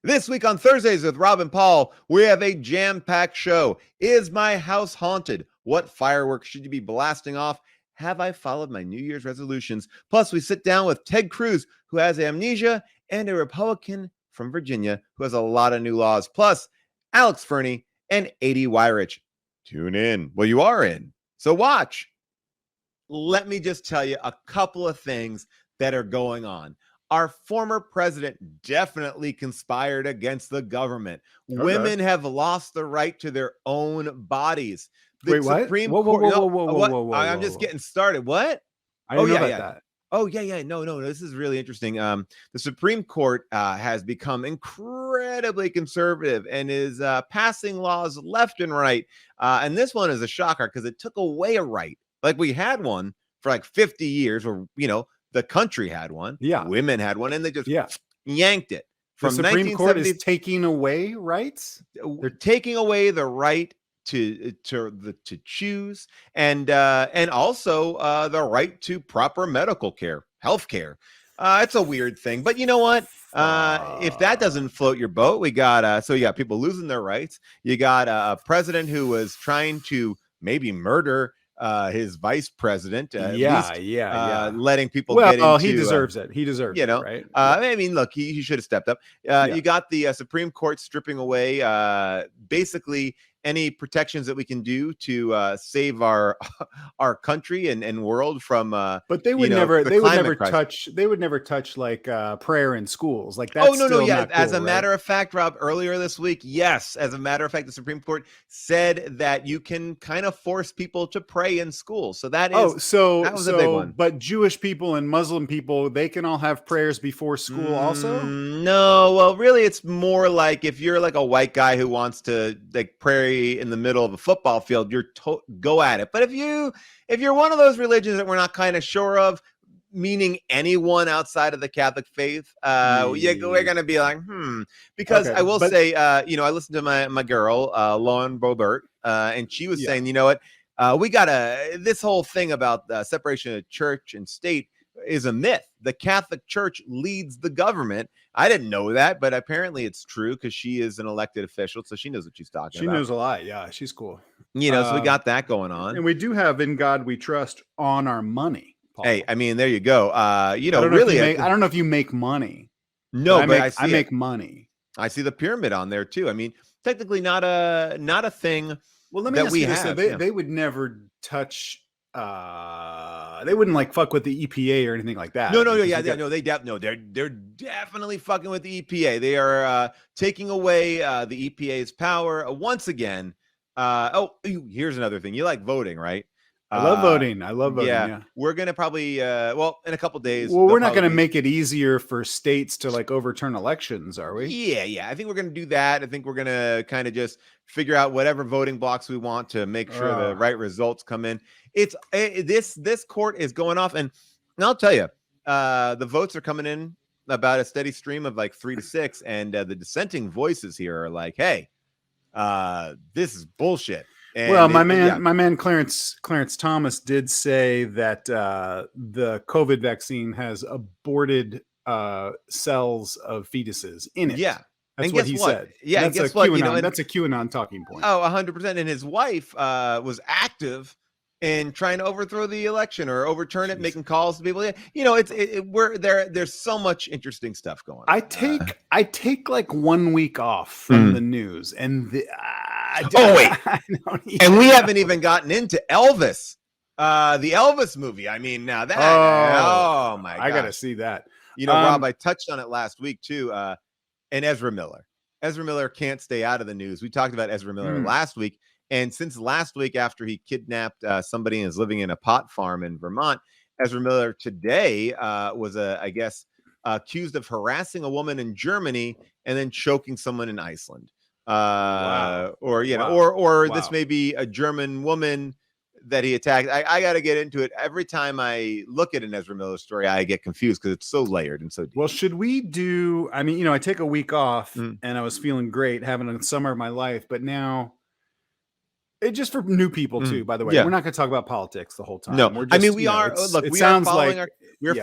This week on Thursdays with Rob and Paul, we have a jam-packed show. Is my house haunted? What fireworks should you be blasting off? Have I followed my New Year's resolutions? Plus, we sit down with Ted Cruz, who has amnesia, and a Republican from Virginia who has a lot of new laws. Plus, Alex Fernie and Addie Weyrich. Tune in. Well, you are in, so watch. Let me just tell you a couple of things that are going on. Our former president definitely conspired against the government. Okay. Women have lost the right to their own bodies. The Supreme Court. Whoa. I'm just getting started. What? I didn't know about that. Oh, yeah. No. This is really interesting. The Supreme Court has become incredibly conservative and is passing laws left and right. And this one is a shocker because it took away a right. Like we had one for like 50 years or, the country had one. Yeah. Women had one, and they just yanked it. From the Supreme Court is taking away rights? They're taking away the right to choose and also the right to proper medical care, health care. It's a weird thing, but you know what? If that doesn't float your boat, we got you got people losing their rights. You got a president who was trying to maybe murder his vice president, letting people get into. He deserves it. He deserves it, right? I mean, look, he should have stepped up. You got the Supreme Court stripping away basically any protections that we can do to save our country and world from. But they would never touch like prayer in schools. Like that's As a matter of fact, Rob, earlier this week, yes, as a matter of fact, the Supreme Court said that you can kind of force people to pray in schools. So that is that was a big one. But Jewish people and Muslim people, they can all have prayers before school also? No, well, really, it's more like if you're like a white guy who wants to like pray in the middle of a football field, go at it. But if you're one of those religions that we're not kind of sure of, meaning anyone outside of the Catholic faith, we're gonna be like, because I will say, I listened to my girl, Lauren Bobert, and she was saying, you know what, we gotta, this whole thing about the separation of church and state is a myth. The Catholic Church leads the government. I didn't know that, but apparently it's true because she is an elected official, so she knows what she's talking about. She knows a lot. Yeah, she's cool. So we got that going on. And we do have "In God We Trust" on our money, Paul. Hey, I mean, there you go. I don't know if you make money. No, but I make money. I see the pyramid on there too. I mean, technically not a thing. Well, let me ask you this. They would never touch. They wouldn't like fuck with the EPA or anything like that. They're definitely fucking with the EPA. They are taking away the EPA's power once again. Here's another thing. You like voting, right? I love voting. Yeah. We're gonna probably in a couple days. Well, we're not gonna make it easier for states to like overturn elections, are we? Yeah. I think we're gonna do that. I think we're gonna kind of just figure out whatever voting blocks we want to make sure the right results come in. This court is going off, and I'll tell you, the votes are coming in about a steady stream of like 3 to 6, and the dissenting voices here are like, "Hey, this is bullshit." And my man Clarence Thomas did say that the COVID vaccine has aborted cells of fetuses in it. Yeah. That's what he said. Yeah, that's a QAnon. That's a QAnon talking point. Oh, 100%. And his wife was active in trying to overthrow the election or overturn it, making calls to people. There's so much interesting stuff going on. I take like 1 week off from the news, and and we haven't even gotten into Elvis, the Elvis movie. I mean, now that oh my god, I gotta see that. Rob, I touched on it last week too. And Ezra Miller can't stay out of the news. We talked about Ezra Miller last week. And since last week, after he kidnapped somebody and is living in a pot farm in Vermont, Ezra Miller today was, accused of harassing a woman in Germany and then choking someone in Iceland. This may be a German woman that he attacked. I got to get into it. Every time I look at an Ezra Miller story, I get confused because it's so layered and so deep. Well, should we do? I mean, I take a week off and I was feeling great, having a summer of my life, but now. It's just for new people too, by the way. We're not going to talk about politics the whole time. No, we are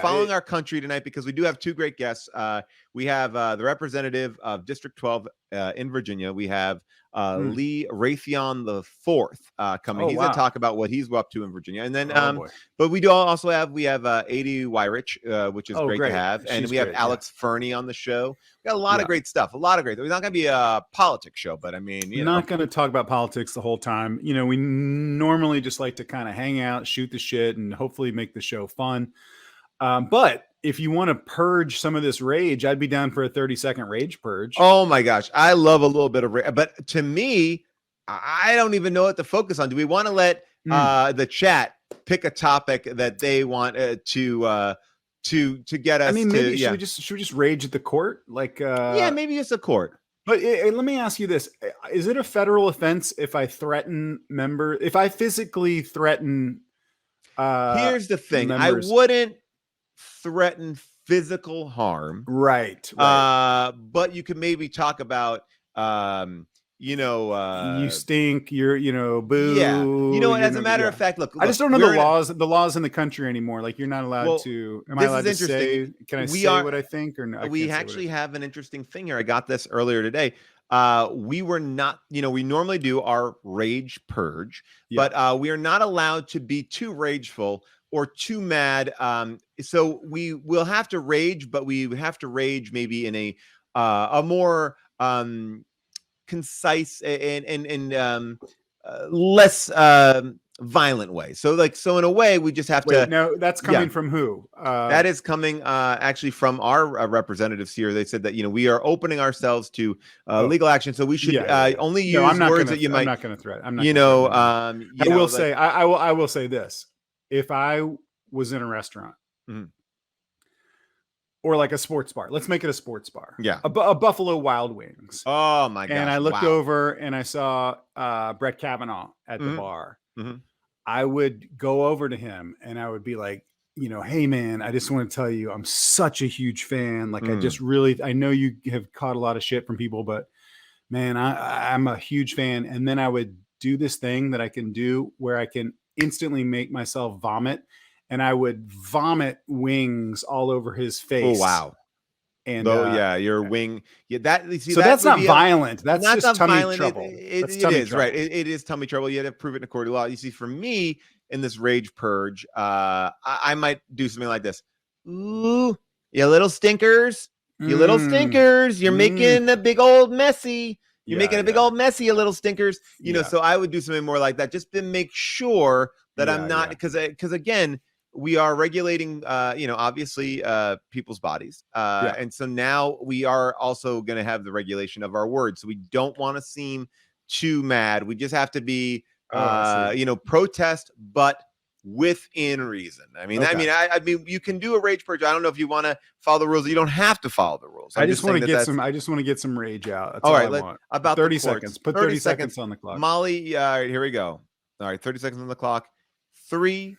following our country tonight because we do have two great guests. We have the representative of District 12 in Virginia. We have Lee Raytheon the fourth coming. He's gonna talk about what he's up to in Virginia. And then but we also have Addie Weyrich, which is great to have. And we have Alex Fernie on the show. We got a lot of great stuff. A lot of great. It's not gonna be a politics show, but I mean, not gonna talk about politics the whole time. You know, we normally just like to kind of hang out, shoot the shit, and hopefully make the show fun. But if you want to purge some of this rage, I'd be down for a 30-second rage purge. Oh my gosh. I love a little bit of rage. But to me, I don't even know what to focus on. Do we want to let the chat pick a topic that they want to get us? I mean, maybe should we just rage at the court? Like, yeah, maybe it's a court. But let me ask you this. Is it a federal offense if I threaten if I physically threaten here's the thing. Members? I wouldn't threaten physical harm, right? But you can maybe talk about you stink, you're boo. Yeah, as a matter of fact, look, I just don't know the laws in the country anymore. Like, you're not allowed to. Am I allowed to say? Can I say what I think or no? We actually have an interesting thing here. I got this earlier today. We were not, we normally do our rage purge, but we are not allowed to be too rageful or too mad. So we will have to rage, but we have to rage maybe in a more concise and less violent way. So in a way, we just have to. No, that's coming from who? That is coming actually from our representatives here. They said that we are opening ourselves to legal action, so we should only use words that you might. I'm not going to threat. I'm not. I will say this: if I was in a restaurant. Or like a sports bar. Let's make it a sports bar. Yeah. A Buffalo Wild Wings. Oh my gosh. And I looked over and I saw Brett Kavanaugh at the bar. I would go over to him and I would be like, hey man, I just want to tell you, I'm such a huge fan. Like I know you have caught a lot of shit from people, but man, I'm a huge fan. And then I would do this thing that I can do where I can instantly make myself vomit. And I would vomit wings all over his face. Oh wow! And your wing. Yeah, that's not violent. That's just not tummy violent. Trouble. It is trouble. Right. It is tummy trouble. You have to prove it in a court of law. You see, for me in this rage purge, I might do something like this. Ooh, you little stinkers! You little stinkers! You're making a big old messy. You're making a big old messy, you little stinkers. So I would do something more like that, just to make sure that I'm not because again. We are regulating, obviously people's bodies. And so now we are also going to have the regulation of our words. So we don't want to seem too mad. We just have to be, protest, but within reason. I mean, you can do a rage purge. I don't know if you want to follow the rules. You don't have to follow the rules. I just want to get some rage out. That's all right. I want. About 30 seconds. Put 30 seconds on the clock. Molly, all right, here we go. All right, 30 seconds on the clock. 3,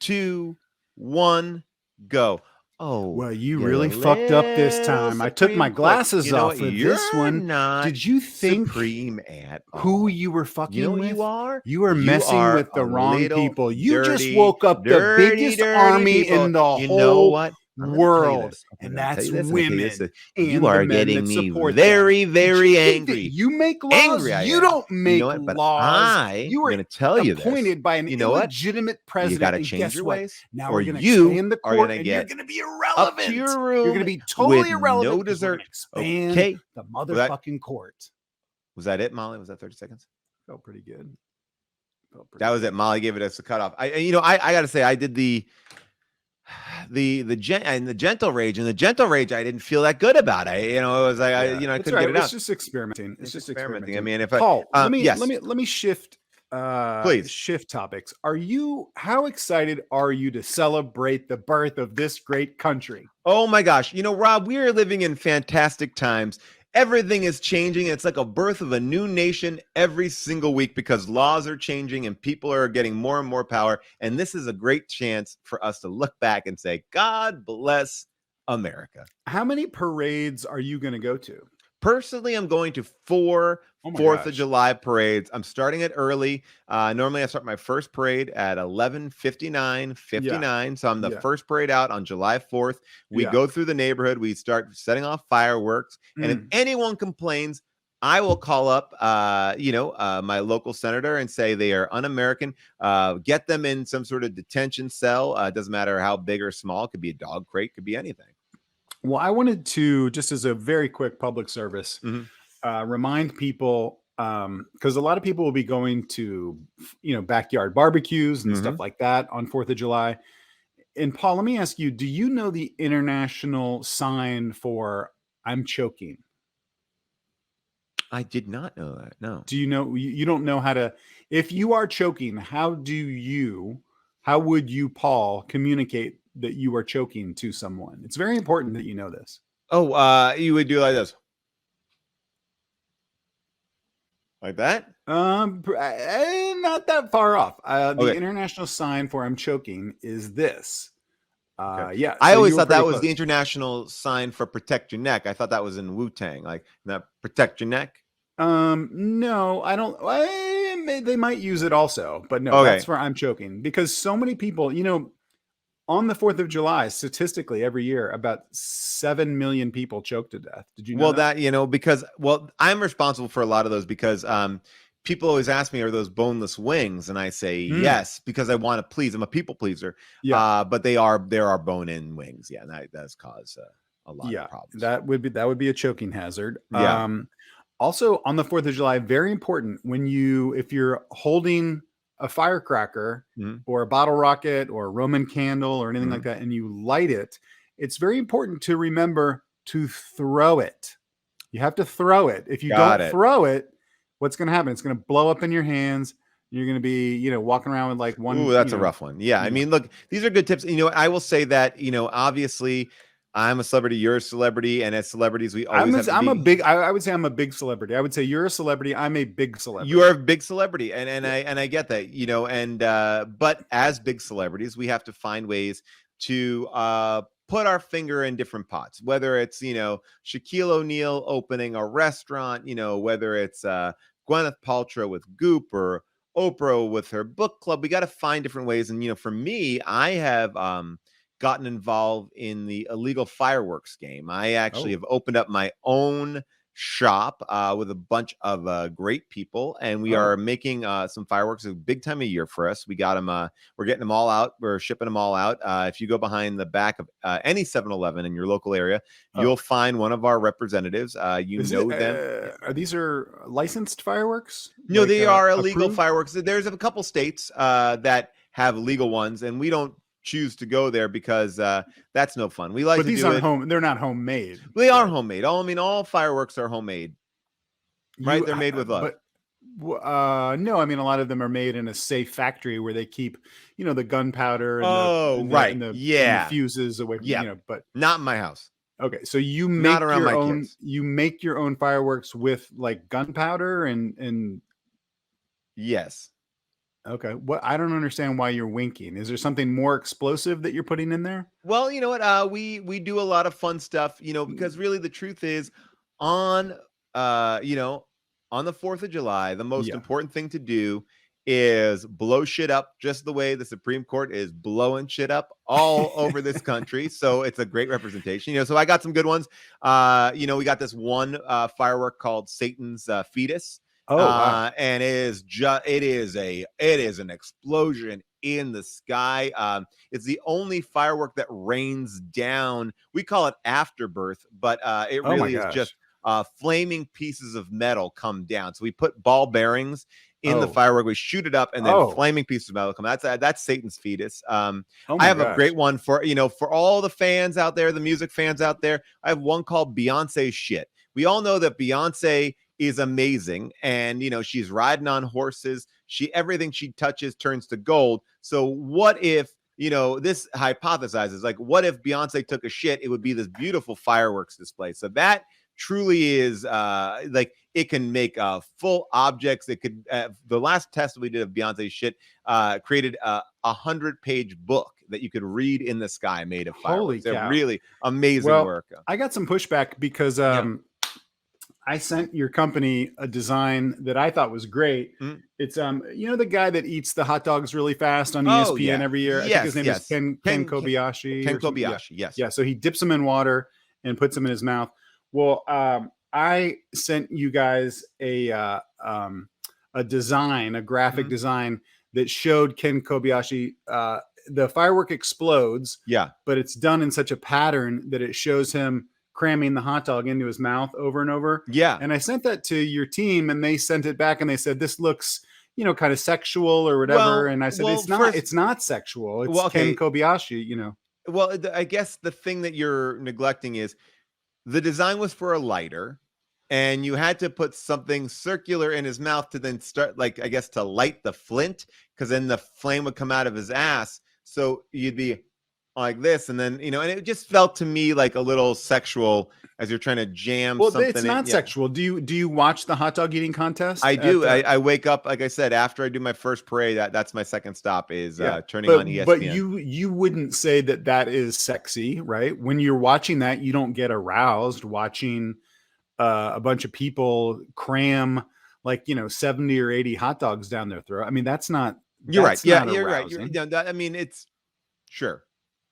2, 1, go. Oh, well, you really fucked up this time. I took my glasses off for this one. Did you think supreme at who you were fucking with? You are? You are messing with the wrong people. You just woke up the biggest army in the whole world, and that's women. You are getting me very, very angry. You make laws. You don't make laws. You are going to tell you appointed by an illegitimate president. You got to change your ways. Now we're going to stay in the court, and you're going to be irrelevant. You're going to be totally irrelevant. No dessert. Okay, the motherfucking court. Was that it, Molly? Was that 30 seconds? Felt pretty good. That was it. Molly gave it us a cutoff. I got to say, I did the gentle rage, and the gentle rage I didn't feel that good about. It was like I couldn't get it out. It's just experimenting. It's just experimenting. I mean, if Paul, let me shift please shift topics. How excited are you to celebrate the birth of this great country? Oh my gosh, Rob, we are living in fantastic times. Everything is changing. It's like a birth of a new nation every single week because laws are changing and people are getting more and more power. And this is a great chance for us to look back and say, God bless America. How many parades are you going to go to? Personally, I'm going to 4 4th of July parades. I'm starting it early. Normally, I start my first parade at 11:59. So I'm the first parade out on July 4th. We go through the neighborhood. We start setting off fireworks. And if anyone complains, I will call up, my local senator and say they are un-American. Get them in some sort of detention cell. It doesn't matter how big or small. It could be a dog crate. Could be anything. Well, I wanted to, just as a very quick public service, remind people, because a lot of people will be going to, backyard barbecues and stuff like that on 4th of July. And Paul, let me ask you, do you know the international sign for I'm choking? I did not know that. No. Do you know, you don't know how to, if you are choking, how would you, Paul, communicate that you are choking to someone? It's very important that you know this. Oh, you would do like this. Like that? Not that far off. The international sign for I'm choking is this. Yeah. I always thought that was the international sign for protect your neck. I thought that was in Wu-Tang, like that protect your neck. No, I don't. They might use it also, but no, that's for I'm choking, because so many people, on the 4th of July, statistically every year, about 7 million people choke to death. Did you know that? Because I'm responsible for a lot of those, because people always ask me, are those boneless wings? And I say yes, because I want to please. I'm a people pleaser. Yeah. But there are bone-in wings. Yeah, and that does cause a lot of problems. That would be a choking hazard. Yeah. Also on the 4th of July, very important, if you're holding a firecracker or a bottle rocket or a Roman candle or anything like that, and you light it, it's very important to remember to throw it. You have to throw it. If you don't throw it, what's going to happen? It's going to blow up in your hands. You're going to be, walking around with like one. Ooh, that's a rough one. Yeah. I mean, look, these are good tips. I will say that, obviously I'm a celebrity, you're a celebrity, and as celebrities, we always I would say I'm a big celebrity. I would say you're a celebrity. I'm a big celebrity. You are a big celebrity, and I get that, but as big celebrities, we have to find ways to put our finger in different pots, whether it's Shaquille O'Neal opening a restaurant, whether it's Gwyneth Paltrow with Goop or Oprah with her book club. We got to find different ways, and for me, I have gotten involved in the illegal fireworks game. I actually have opened up my own shop with a bunch of great people, and we are making some fireworks. A big time of year for us. We got them. We're getting them all out. We're shipping them all out. If you go behind the back of any 7-Eleven in your local area, you'll find one of our representatives. Them. These are licensed fireworks? No, they are illegal fireworks. There's a couple states that have legal ones, and we don't choose to go there because that's no fun. We like, but these aren't they're not homemade. They are homemade. All fireworks are homemade, right? They're made with love. But no, I mean, a lot of them are made in a safe factory where they keep the gunpowder and the fuses away from, but not in my house. Okay, so you make you make your own fireworks with like gunpowder and yes. Okay. I don't understand why you're winking. Is there something more explosive that you're putting in there? Well, you know what? We do a lot of fun stuff, because really the truth is on the 4th of July, the most important thing to do is blow shit up just the way the Supreme Court is blowing shit up all over this country. So it's a great representation, so I got some good ones. We got this one firework called Satan's fetus. Wow. And it is an explosion in the sky. It's the only firework that rains down. We call it afterbirth, but it really is just flaming pieces of metal come down. So we put ball bearings in the firework, we shoot it up, and then flaming pieces of metal come. That's Satan's fetus. I have a great one for all the fans out there, the music fans out there. I have one called Beyonce's Shit. We all know that Beyonce is amazing, and she's riding on horses. Everything she touches turns to gold. So what if this hypothesizes, like, what if Beyonce took a shit? It would be this beautiful fireworks display. So that truly is like, it can make full objects. It could the last test we did of Beyonce's shit created a 100-page book that you could read in the sky made of fireworks. They're really amazing work. I got some pushback because I sent your company a design that I thought was great. It's the guy that eats the hot dogs really fast on ESPN every year. I think his name is Ken Kobayashi. Ken Kobayashi. Yes. Yeah. So he dips them in water and puts them in his mouth. Well, I sent you guys a design, a graphic design that showed Ken Kobayashi. The firework explodes. Yeah. But it's done in such a pattern that it shows him cramming the hot dog into his mouth over and over. Yeah. And I sent that to your team and they sent it back and they said, this looks, kind of sexual or whatever. And I said, it's not sexual. It's Ken Kobayashi, Well, I guess the thing that you're neglecting is the design was for a lighter and you had to put something circular in his mouth to then start, to light the flint, because then the flame would come out of his ass. So you'd be like this, and then and it just felt to me like a little sexual as you're trying to jam something. Well, it's not sexual. Do you watch the hot dog eating contest? I do. I wake up, like I said, after I do my first parade. That's my second stop is turning on ESPN. But you wouldn't say that is sexy, right? When you're watching that, you don't get aroused watching a bunch of people cram 70 or 80 hot dogs down their throat. I mean, that's not. You're right. Yeah, you're arousing. right. I mean, it's sure.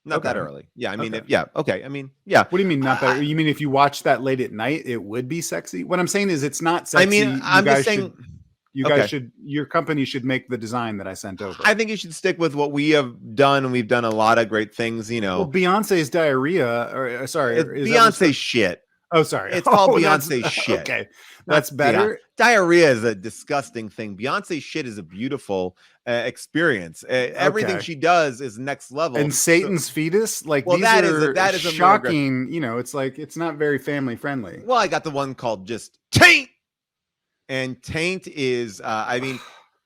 Not that early. Yeah. I mean, okay. I mean, yeah. What do you mean not that? You mean if you watch that late at night, it would be sexy? What I'm saying is it's not sexy. I mean, I'm just saying your company should make the design that I sent over. I think you should stick with what we have done. And we've done a lot of great things, Well, Beyonce's diarrhea, it's Beyonce shit. Oh, sorry. It's called Beyonce shit. Okay. That's better. Diarrhea is a disgusting thing. Beyonce shit is a beautiful experience. Everything she does is next level. And Satan's fetus, that is shocking. It's not very family friendly. Well, I got the one called just Taint, and Taint is,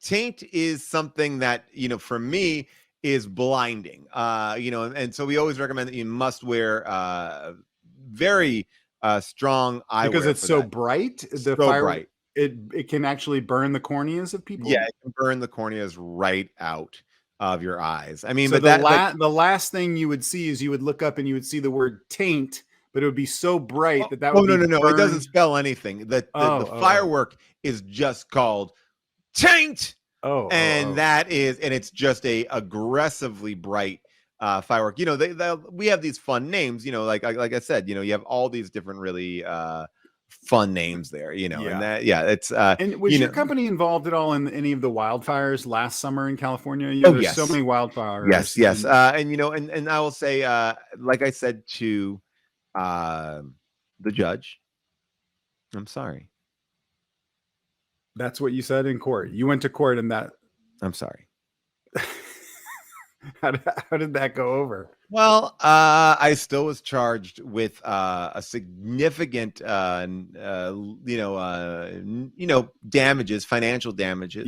Taint is something that for me is blinding. And so we always recommend that you must wear very strong eyewear because it's so bright. The fire, bright. It can actually burn the corneas of people. Yeah, it can burn the corneas right out of your eyes. I mean, so but the last thing you would see is you would look up and you would see the word taint, but it would be so bright that would no. It doesn't spell anything. The firework is just called taint. And it's just a aggressively bright firework. We have these fun names, like I said, you have all these different really fun names there, and it's and was your company involved at all in any of the wildfires last summer in California? There's so many wildfires. Yes. And I will say, like I said to the judge, I'm sorry. That's what you said in court. You went to court and that. I'm sorry. How did that go over? Well, I still was charged with a significant, damages, financial damages,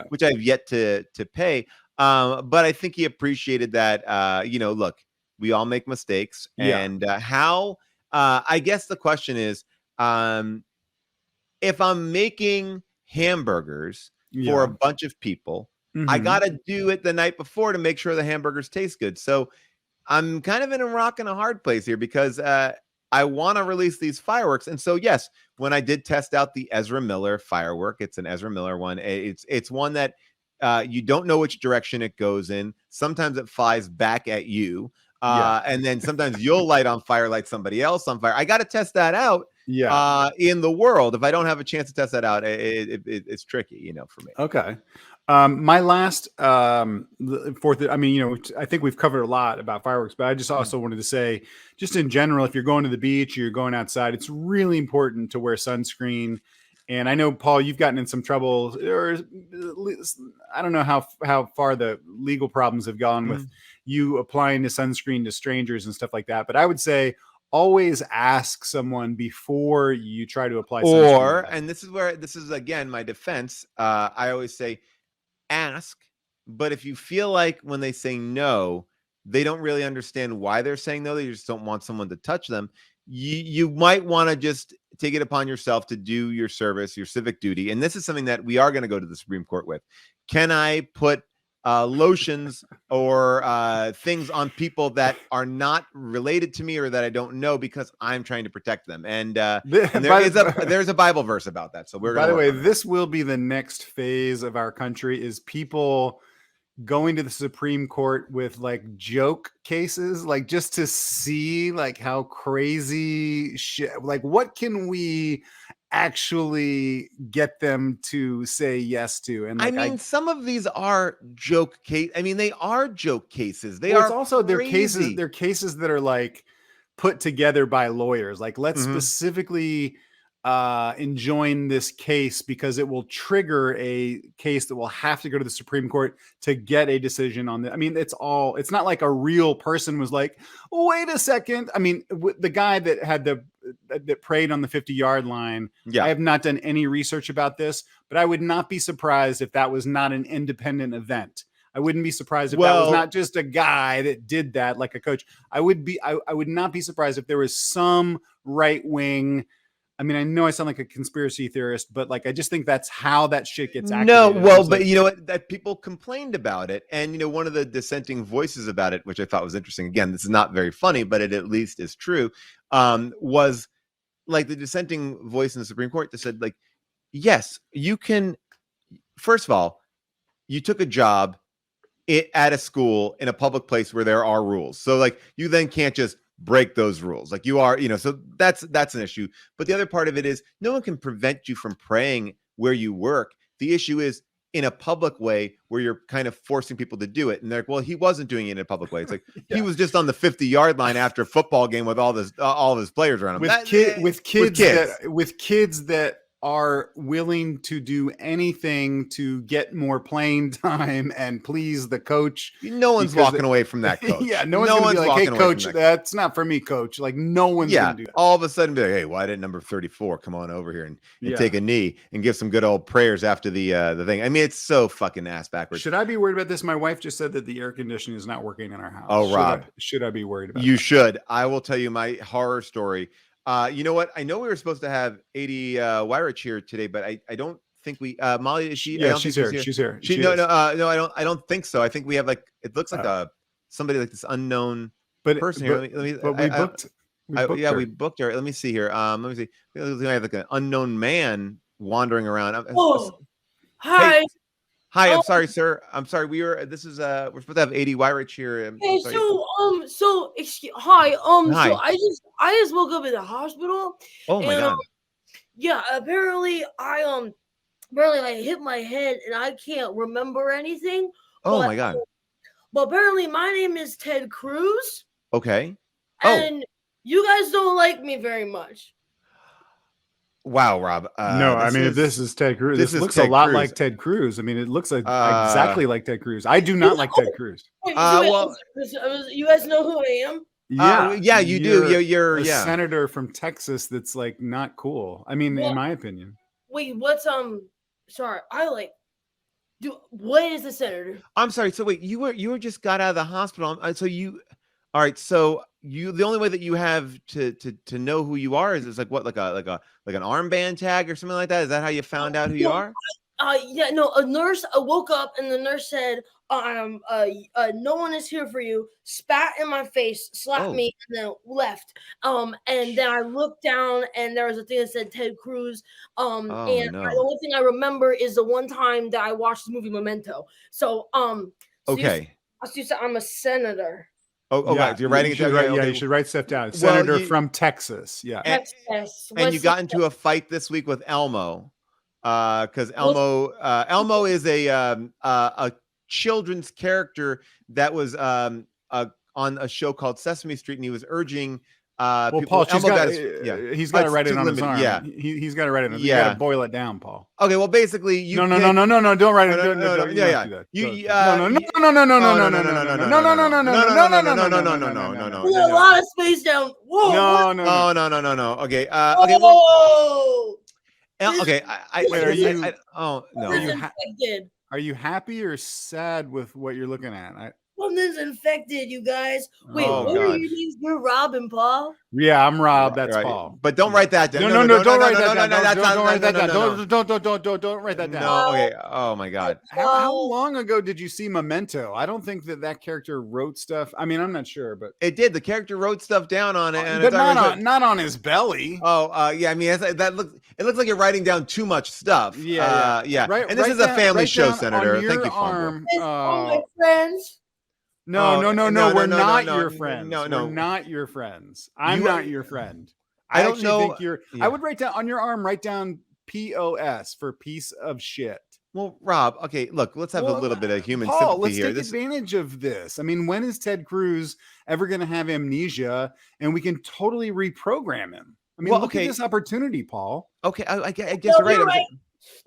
which I've yet to pay. But I think he appreciated that. Look, we all make mistakes, and how. I guess the question is, if I'm making hamburgers for a bunch of people. I got to do it the night before to make sure the hamburgers taste good. So I'm kind of in a rock and a hard place here because I want to release these fireworks. And so, yes, when I did test out the Ezra Miller firework, it's an Ezra Miller one. It's one that you don't know which direction it goes in. Sometimes it flies back at you. And then sometimes you'll light on fire, light somebody else on fire. I got to test that out. In the world. If I don't have a chance to test that out, it's tricky, for me. Okay. My last fourth, I think we've covered a lot about fireworks, but I just also wanted to say, just in general, if you're going to the beach or you're going outside, it's really important to wear sunscreen. And I know, Paul, you've gotten in some trouble, or I don't know how far the legal problems have gone with you applying the sunscreen to strangers and stuff like that. But I would say always ask someone before you try to apply sunscreen. And this is again my defense. I always say ask, but if you feel like when they say no, they don't really understand why they're saying no, they just don't want someone to touch them, you might want to just take it upon yourself to do your service, your civic duty. And this is something that we are going to go to the Supreme Court with. Can I put lotions or things on people that are not related to me or that I don't know because I'm trying to protect them. And there's a Bible verse about that. So we're by the way, this will be the next phase of our country is people going to the Supreme Court with like joke cases, like just to see like how crazy shit, like what can we actually get them to say yes to? And like, I mean, some of these are joke case. I mean, they are joke cases. They well, are it's also crazy. they're cases that are like put together by lawyers. Like let's Mhm. specifically enjoin this case because it will trigger a case that will have to go to the Supreme Court to get a decision on it. I mean, it's not like a real person was like, wait a second. I mean, the guy that had that prayed on the 50-yard line. Yeah. I have not done any research about this, but I would not be surprised if that was not an independent event. I wouldn't be surprised if that was not just a guy that did that like a coach. I would not be surprised if there was some right wing. I mean, I know I sound like a conspiracy theorist, but like, I just think that's how that shit gets activated. No, well, but you know what? That people complained about it. And, you know, one of the dissenting voices about it, which I thought was interesting, again, this is not very funny, but it at least is true, was like the dissenting voice in the Supreme Court that said, like, yes, you can, first of all, you took a job at a school in a public place where there are rules. So like, you then can't just break those rules. Like you are, you know, so that's an issue. But the other part of it is no one can prevent you from praying where you work. The issue is in a public way where you're kind of forcing people to do it. And they're like, well, he wasn't doing it in a public way. It's like, he was just on the 50-yard line after a football game with all of his players around him. With kids that are willing to do anything to get more playing time and please the coach. No one's walking away from that coach. Yeah, no one's gonna be like, hey, coach, that's not for me, coach. Like, no one's gonna do that. All of a sudden be like, hey, why didn't number 34 come on over here and take a knee and give some good old prayers after the thing? I mean, it's so fucking ass backwards. Should I be worried about this? My wife just said that the air conditioning is not working in our house. Oh, Rob. Should I be worried about You should. I will tell you my horror story. You know what? I know we were supposed to have Addie Weyrich here today, but I don't think we. Molly, is she? Yeah, she's here. She's here. No, I don't think so. I think we have like it looks like somebody like this unknown person here. We booked her. Let me see here. Let me see. We have like an unknown man wandering around. Oh, hi. Hey. Hi, I'm sorry, sir. I'm sorry. We're supposed to have Addie Weyrich here. Hey, hi. Hi. So I just woke up in the hospital. Oh my God. Yeah, apparently I like hit my head and I can't remember anything. Oh my God. But apparently my name is Ted Cruz. Okay. And you guys don't like me very much. Wow, Rob. No, I mean, if this is Ted Cruz, this looks a lot like Ted Cruz. I mean, it looks like exactly like Ted Cruz. I do not like Ted Cruz. Wait, you guys know who I am? Yeah, you do. You're a senator from Texas. That's like not cool. I mean, in my opinion. Wait, what's sorry, what is the senator? I'm sorry. So wait, you were just got out of the hospital. So all right. So the only way that you have to know who you are is like what, like an armband tag or something like that. Is that how you found out who you are? A nurse woke up and the nurse said, no one is here for you, spat in my face, slapped me, and then left. And then I looked down and there was a thing that said Ted Cruz. The only thing I remember is the one time that I watched the movie Memento. So okay. I'm a senator. Oh, yeah. You're writing it down. Yeah, you should write stuff down. Senator from Texas. Yeah. Texas. And you got into a fight this week with Elmo. Because Elmo is a children's character that was on a show called Sesame Street, and he was urging people. Paul, he's got to write it on his arm. Yeah, he's got to write it. You got to boil it down, Paul. Okay, well, basically, no, don't write it. No. A lot of space down. Whoa. No. Okay. Okay. Are you happy or sad with what you're looking at? Something's infected, you guys. Wait, Oh, what are God. your names? You're Robin, Paul. Yeah, I'm Rob. That's Right. Paul. But don't write that down. No, don't write that down. Don't write that down. Don't write that down. No. Okay. Oh my God. How long ago did you see Memento? I don't think that character wrote stuff. I mean, I'm not sure, but It did. The character wrote stuff down on it, and but not on his belly. Oh, yeah. I mean, that looks. It looks like you're writing down too much stuff. Yeah. Right, and this is a family show, Senator. Thank you, Farm. All my friends. No, we're not your no, friends. no. We're not your friends. I'm not your friend. I don't actually know. think you're. I would write down on your arm. Write down POS for piece of shit. Well, Rob. Okay, look. Let's have a little bit of human Paul, sympathy let's here. take advantage of this. I mean, when is Ted Cruz ever going to have amnesia, and we can totally reprogram him? I mean, look at this opportunity, Paul. Okay, I guess No, you're right.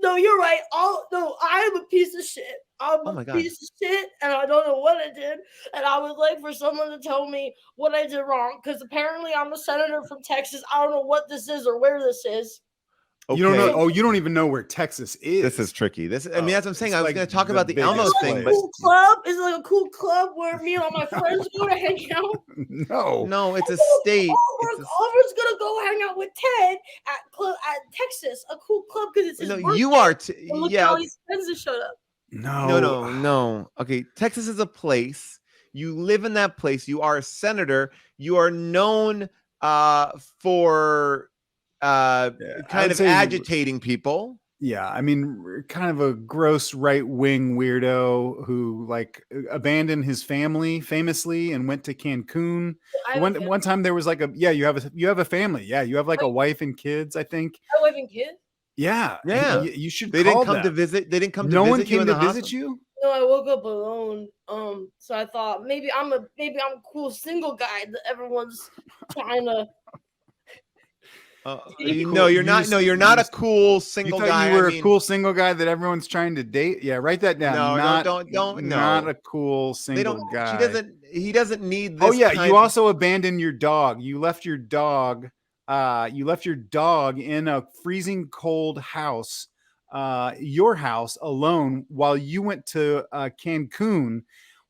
No, you're right. I am a piece of shit. I'm a piece of shit, and I don't know what I did. And I would like for someone to tell me what I did wrong, because apparently I'm a senator from Texas. I don't know what this is or where this is. Okay. You don't know. Oh, you don't even know where Texas is. This is tricky. I mean, that's what I'm saying. I was going to talk about the biggest Elmo place. thing, but Cool club? Is it like a cool club where me and all my friends go to hang out? No, it's a state. Oliver's gonna go hang out with Ted at Texas, a cool club, because it's his birthday. You are. Look at all these friends that showed up. No. Okay, Texas is a place. You live in that place. You are a senator. You are known for kind of agitating people. Yeah, I mean, kind of a gross right-wing weirdo who abandoned his family famously and went to Cancun. One time there was you have a family. Yeah, you have a wife and kids, I think. A wife and kids? Yeah. You should. They didn't come to visit. They didn't come to visit. No one came to visit you? No, I woke up alone. So I thought maybe I'm a cool single guy that everyone's trying to. No, you're not. No, you're not a cool single guy. You were a cool single guy that everyone's trying to date. Yeah, write that down. No, don't. Not a cool single guy. He doesn't need this. Oh yeah, you also abandoned your dog. You left your dog. You left your dog in a freezing cold house. Your house alone while you went to Cancun,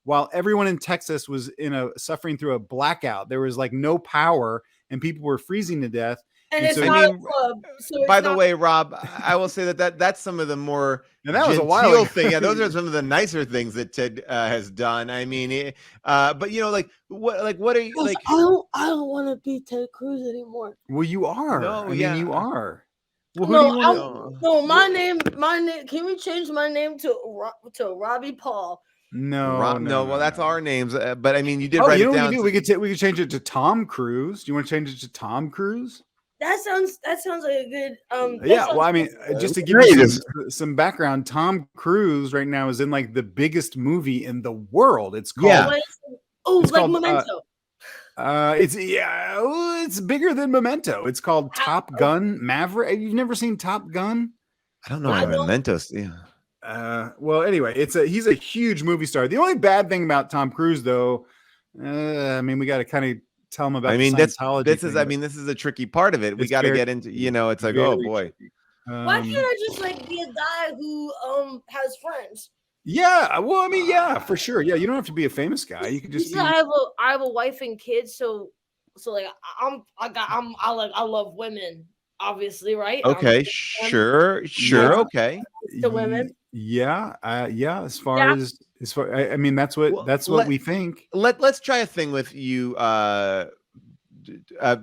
while everyone in Texas was suffering through a blackout. There was no power and people were freezing to death. And it's not a club. So by the way, Rob, I will say that's some of the more that was a while ago. thing. Yeah, those are some of the nicer things that Ted has done. I mean, but what are you like? I don't want to be Ted Cruz anymore. Well, you are. No, you are. Well, who do you want? No, my name. Can we change my name to Robbie Paul? No, Well, that's our names. But I mean, you did write it down. We could change it to Tom Cruise. Do you want to change it to Tom Cruise? That sounds like a good. Yeah, well, I mean, just to give you some background, Tom Cruise right now is in the biggest movie in the world. It's called. It's called Memento. It's bigger than Memento. It's called Top Gun Maverick. You've never seen Top Gun? I don't know what Memento's. Yeah. Well, anyway, he's a huge movie star. The only bad thing about Tom Cruise, though, I mean, we got to kind of tell him about. I mean, this is a tricky part of it. We got to get into. It's like, oh boy. Why can't I just be a guy who has friends? Yeah, well, I mean, yeah, for sure. Yeah, you don't have to be a famous guy. You can just. I have a wife and kids, so I love women, obviously, right? Okay, sure, okay. The women. Yeah, As far as I mean, that's what we think. Let's try a thing with you,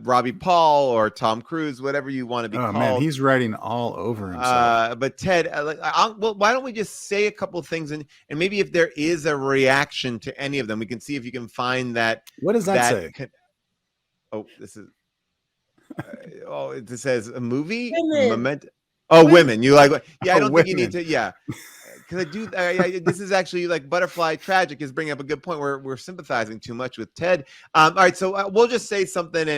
Robbie Paul or Tom Cruise, whatever you want to be called. Man, he's writing all over himself. But Ted, why don't we just say a couple of things and maybe if there is a reaction to any of them, we can see if you can find that. What does that say? This is. It says a movie. Women. Women. You like? Yeah, I don't women. think you need to. Yeah. Because I do. This is actually Butterfly Tragic is bringing up a good point. We're sympathizing too much with Ted. All right, so we'll just say something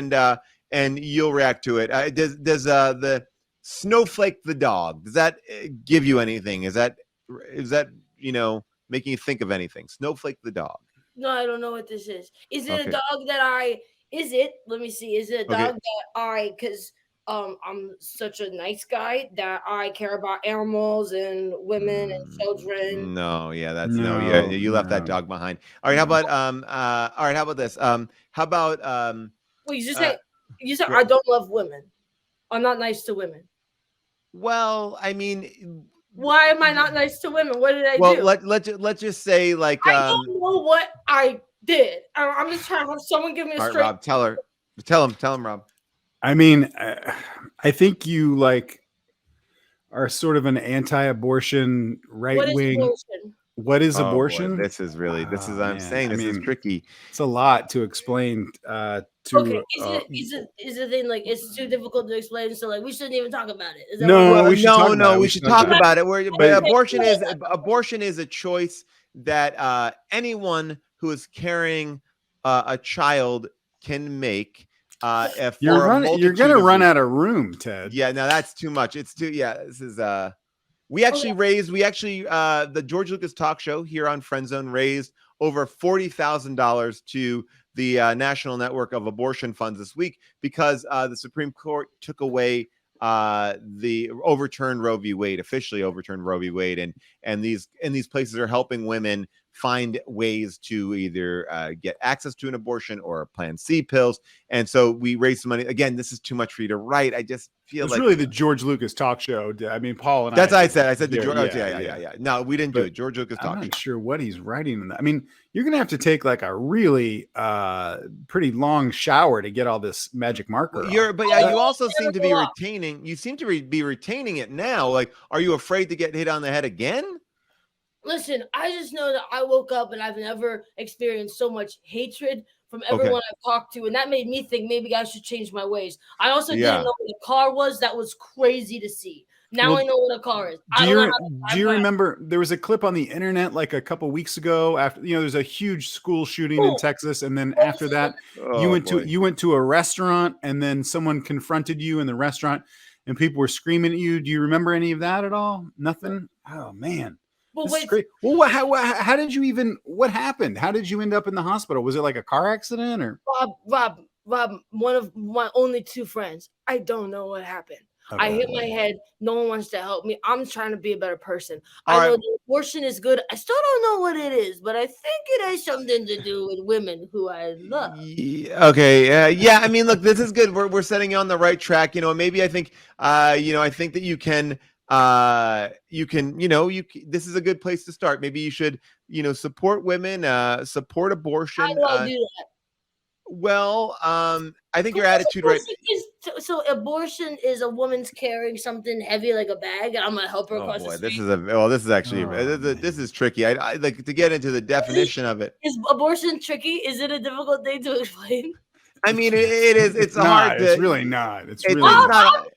and you'll react to it. Does the Snowflake the dog? Does that give you anything? Is that making you think of anything? Snowflake the dog. No, I don't know what this is. Is it a dog that I? Is it? Let me see. Is it a dog that I? Because I'm such a nice guy that I care about animals and women and children. No, yeah, that's No, you left that no. dog behind. All right, how about all right, how about this? How about Well, you uh, said I don't love women. I'm not nice to women. well, I mean, Why am I not nice to women? What did I well, do? let's just say like I don't know what I did. I'm just trying to have someone give me a all right, straight. Rob, tell him, Rob. I mean, I think you like are sort of an anti-abortion right What is wing. abortion? What is Oh, boy, abortion? this is I'm man. saying this is tricky. It's a lot to explain. Okay, is it thing like it's too difficult to explain? So like we shouldn't even talk about it. Is that No, what we should talk about it. We should talk about it. But- Abortion is a choice that anyone who is carrying a child can make. If you're gonna run out of room, Ted. Yeah, no, that's too much. It's too. Yeah, this is. We actually the George Lucas talk show here on Friend Zone raised over $40,000 to the National Network of Abortion Funds this week because the Supreme Court took away the overturned Roe v. Wade, officially overturned Roe v. Wade, and these places are helping women find ways to either get access to an abortion or Plan C pills. And so we raised some money. Again, this is too much for you to write. I just feel It's like really the George Lucas talk show. I mean, Paul and that's what I said. I did said the it. George. Yeah. No, we didn't do it. George Lucas talk I'm show. not sure what he's writing in that. I mean, you're gonna have to take like a really pretty long shower to get all this magic marker. But yeah, you also seem to be retaining. You seem to be retaining it now. Like, are you afraid to get hit on the head again? Listen, I just know that I woke up and I've never experienced so much hatred from everyone I've talked to, and that made me think maybe I should change my ways. I also didn't know what a car was. That was crazy to see. Now I know what a car is. Do you remember there was a clip on the internet like a couple weeks ago after there's a huge school shooting in Texas, and then after that you went to a restaurant and then someone confronted you in the restaurant and people were screaming at you. Do you remember any of that at all? Nothing? Oh man. Well, wait. Well, how did you even? What happened? How did you end up in the hospital? Was it like a car accident or? Rob, one of my only two friends. I don't know what happened. I hit my head. No one wants to help me. I'm trying to be a better person. I know the abortion is good. I still don't know what it is, but I think it has something to do with women who I love. Okay. Yeah. I mean, look, this is good. We're setting you on the right track. Maybe I think, I think that you can. This is a good place to start. Maybe you should, support women, support abortion. How do I do that? Well, I think your attitude, right? So abortion is a woman's carrying something heavy like a bag, and I'm gonna help her across the street. This is tricky. I like to get into the definition of it. Is abortion tricky? Is it a difficult thing to explain? I mean, it is. It's hard. It's really not. It's really not.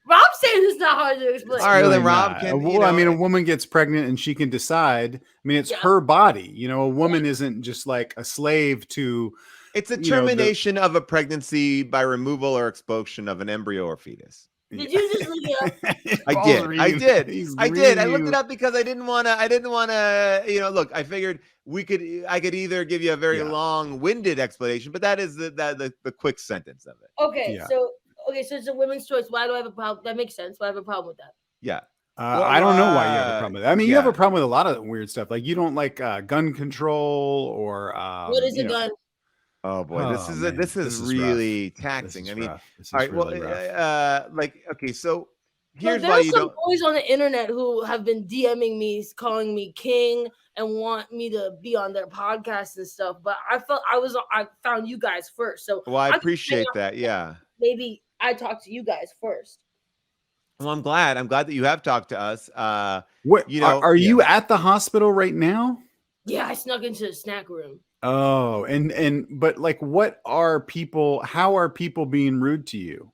Rob's saying it's not hard to explain. All right, really then Rob can. I mean, a woman gets pregnant and she can decide. I mean, it's her body. A woman isn't just like a slave to. It's a termination of a pregnancy by removal or expulsion of an embryo or fetus. Did you just look it up? I did. I looked it up because I didn't want to. Look, I figured I could either give you a very long-winded explanation, but that is the quick sentence of it. Okay, so it's a women's choice. Why do I have a problem? That makes sense. Why do I have a problem with that? Yeah. I don't know why you have a problem with that. I mean, you have a problem with a lot of weird stuff. Like you don't like gun control or what is a gun? Oh boy, this is really taxing. I mean, all right, well, okay, so here's why you don't. There's some boys on the internet who have been DMing me, calling me king, and want me to be on their podcast and stuff. But I found you guys first, so I appreciate that. Yeah, maybe I talked to you guys first. Well, I'm glad that you have talked to us. What are you at the hospital right now? Yeah, I snuck into the snack room. Oh, but like, how are people being rude to you?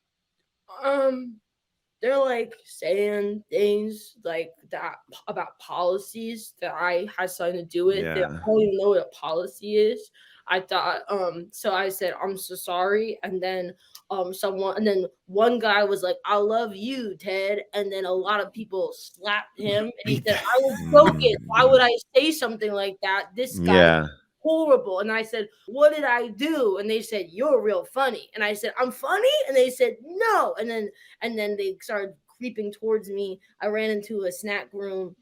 They're like saying things like that about policies that I had something to do with. Yeah. They don't even know what a policy is. I thought, so I said, I'm so sorry. And then one guy was like, I love you, Ted. And then a lot of people slapped him and he said, I was broken. Why would I say something like that? This guy horrible. And I said, what did I do? And they said, you're real funny. And I said, I'm funny? And they said, no. And then they started creeping towards me. I ran into a snack room.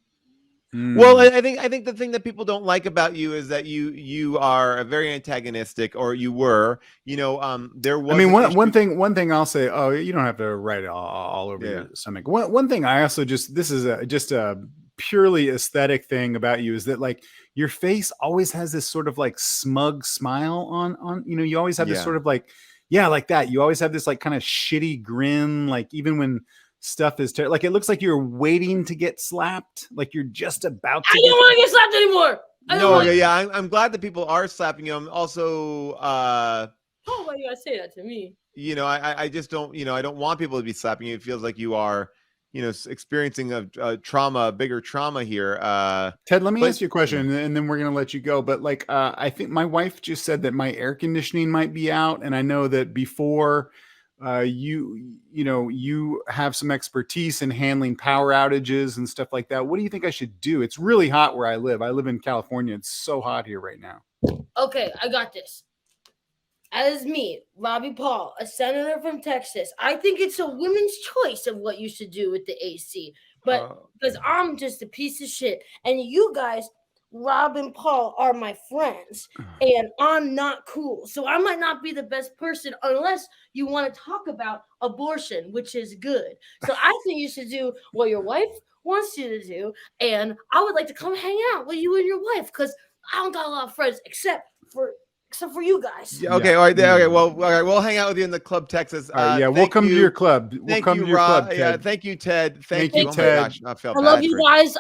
Well, I think the thing that people don't like about you is that you are a very antagonistic, or you were, there was. I mean, one thing I'll say. Oh, you don't have to write it all over your stomach. One thing I also this is just a purely aesthetic thing about you, is that like your face always has this sort of like smug smile on. You always have this sort of like that. You always have this like kind of shitty grin, like even when stuff is like it looks like you're waiting to get slapped, like you're just about to. I don't want to get slapped anymore. I'm glad that people are slapping you. I'm also why you gotta say that to me? I just don't, I don't want people to be slapping you. It feels like you are, experiencing a trauma, a bigger trauma here. Ted, let me ask you a question, and then we're gonna let you go. But like, I think my wife just said that my air conditioning might be out, and I know that before. You have some expertise in handling power outages and stuff like that. What do you think I should do? It's really hot where I live. I live in California. It's so hot here right now. Okay, I got this. As me, Robbie Paul, a senator from Texas, I think it's a women's choice of what you should do with the AC. But because I'm just a piece of shit, and you guys, Rob and Paul, are my friends, and I'm not cool. So I might not be the best person unless you want to talk about abortion, which is good. So I think you should do what your wife wants you to do, and I would like to come hang out with you and your wife, because I don't got a lot of friends except for you guys. Okay, all right, okay. Well, all right, we'll hang out with you in the Club Texas. We'll come to your club. We'll come to your club. Yeah, thank you, Ted. Thank you, you, Ted. Oh my gosh, I love you guys.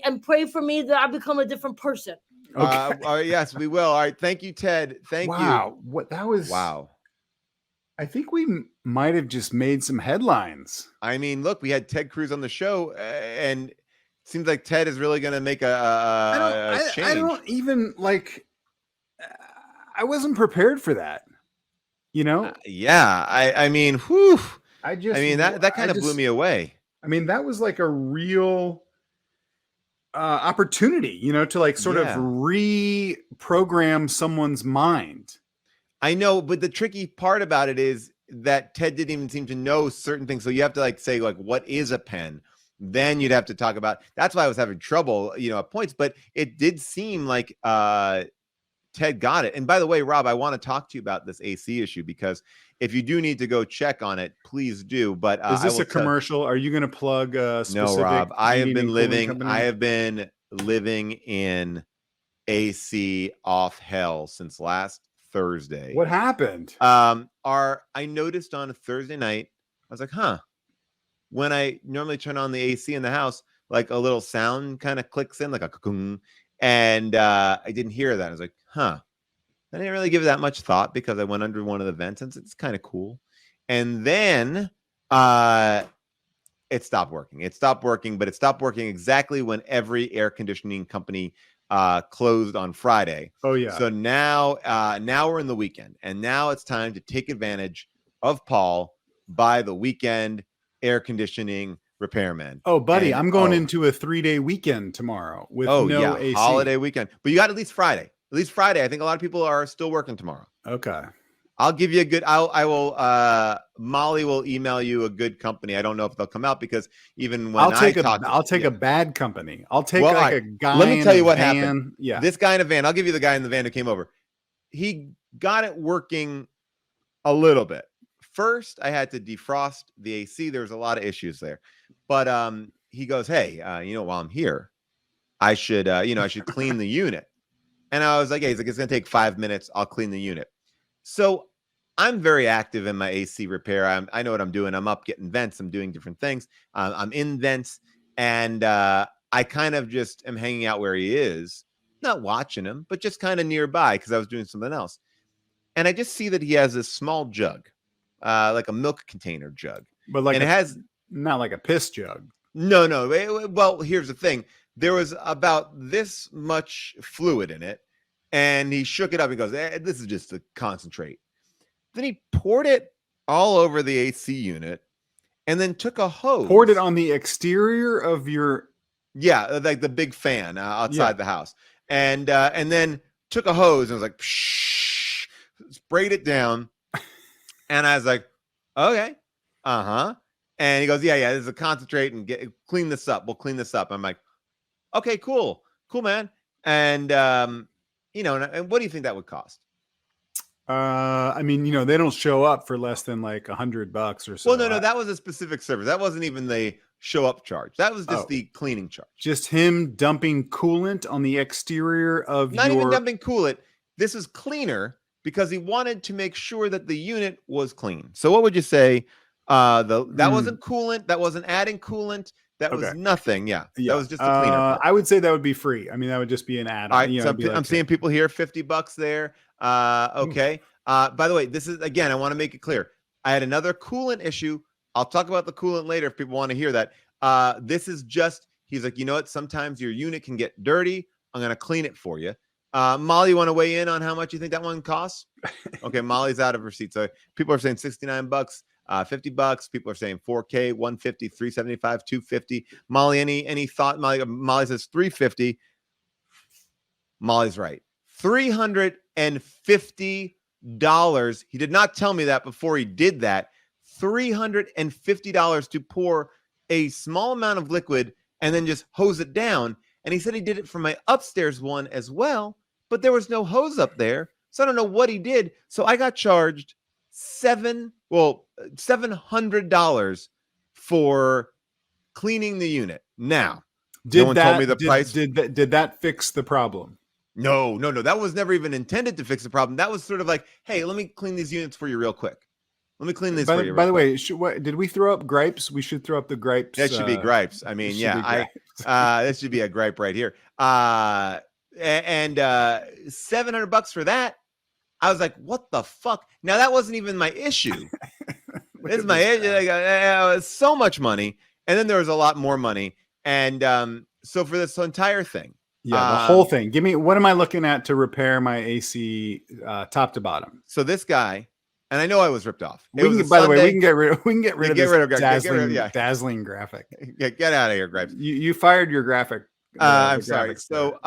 And pray for me that I become a different person. Okay. Yes, we will. All right, thank you, Ted. Thank you. Wow, what that was. Wow. I think we might have just made some headlines. I mean, look, we had Ted Cruz on the show, and it seems like Ted is really going to make a change. I don't even like. I wasn't prepared for that. I mean, whew. That kind of blew me away. I mean, that was like a real opportunity, to like sort of reprogram someone's mind. I know, but the tricky part about it is that Ted didn't even seem to know certain things. So you have to like say like, what is a pen? Then you'd have to talk about. That's why I was having trouble, at points. But it did seem like Ted got it. And by the way, Rob, I want to talk to you about this AC issue, because if you do need to go check on it, please do. But is this a commercial? Are you going to plug specific? No, Rob. I have been living in AC off hell since last Thursday. What happened? I noticed on a Thursday night, I was like, when I normally turn on the AC in the house, like a little sound kind of clicks in, like a cocoon. And I didn't hear that. I was like, I didn't really give it that much thought, because I went under one of the vents and it's kind of cool. And then it stopped working. But it stopped working exactly when every air conditioning company closed on Friday. Oh yeah. So now we're in the weekend, and now it's time to take advantage of Paul by the weekend air conditioning repairman. Oh, buddy, I'm going into a 3-day weekend tomorrow with no AC. Holiday weekend. But you got at least Friday. At least Friday. I think a lot of people are still working tomorrow. Okay. I'll give you a good. I will. Molly will email you a good company. I don't know if they'll come out, because even when I'll take a bad company. I'll take a guy. Let me tell you what happened. Yeah, this guy in a van. I'll give you the guy in the van who came over. He got it working a little bit. First, I had to defrost the AC. There was a lot of issues there, but he goes, "Hey, while I'm here, I should clean the unit." And I was like, "Hey," he's like, "It's gonna take 5 minutes. I'll clean the unit." So I'm very active in my AC repair. I know what I'm doing. I'm up getting vents. I'm doing different things. I'm in vents, and I kind of just am hanging out where he is, not watching him, but just kind of nearby, because I was doing something else. And I just see that he has this small jug, like a milk container jug, but like it has not like a piss jug. No. Well, here's the thing. There was about this much fluid in it, and he shook it up. He goes, "This is just a concentrate." Then he poured it all over the AC unit, and then took a hose. Poured it on the exterior of your... Yeah, like the big fan outside the house. And then took a hose and was like, psh, sprayed it down. And I was like, okay, and he goes, yeah, this is a concentrate and clean this up. We'll clean this up. I'm like, okay, cool, man. And and what do you think that would cost? I mean, they don't show up for less than like $100 or so. Well, no, that was a specific service. That wasn't even the show up charge. That was just the cleaning charge. Just him dumping coolant on the exterior of Not even dumping coolant. This is cleaner because he wanted to make sure that the unit was clean. So what would you say? That wasn't coolant. That wasn't adding coolant. That was nothing. Yeah. That was just a cleaner part. I would say that would be free. I mean, that would just be an add-on. All right, so I'm seeing people here, $50 there. Okay. By the way, this is, again, I want to make it clear. I had another coolant issue. I'll talk about the coolant later if people want to hear that. This is just, he's like, you know what? Sometimes your unit can get dirty. I'm going to clean it for you. Molly, you want to weigh in on how much you think that one costs? Okay, Molly's out of her seat. So people are saying $69, $50. People are saying 4K, 150, 375, 250. Molly, any thought? Molly says 350. Molly's right. $350. He did not tell me that before he did that. $350 to pour a small amount of liquid and then just hose it down. And he said he did it for my upstairs one as well, but there was no hose up there. So I don't know what he did. So I got charged $700 for cleaning the unit. Now, no one told me the price. Did that fix the problem? No. That was never even intended to fix the problem. That was sort of like, hey, let me clean these units for you real quick. Let me clean this for you. By the way, did we throw up gripes? We should throw up the gripes. That should be gripes. I mean, this should be a gripe right here. And $700 for that. I was like, what the fuck? Now that wasn't even my issue. This is my issue. It's so much money. And then there was a lot more money. And so for this entire thing. Yeah, the whole thing. Give me, what am I looking at to repair my AC top to bottom? So this guy, and I know I was ripped off. By the way, we can get rid of this dazzling graphic. Get out of here, Gripes. You fired your graphic. I'm sorry. So,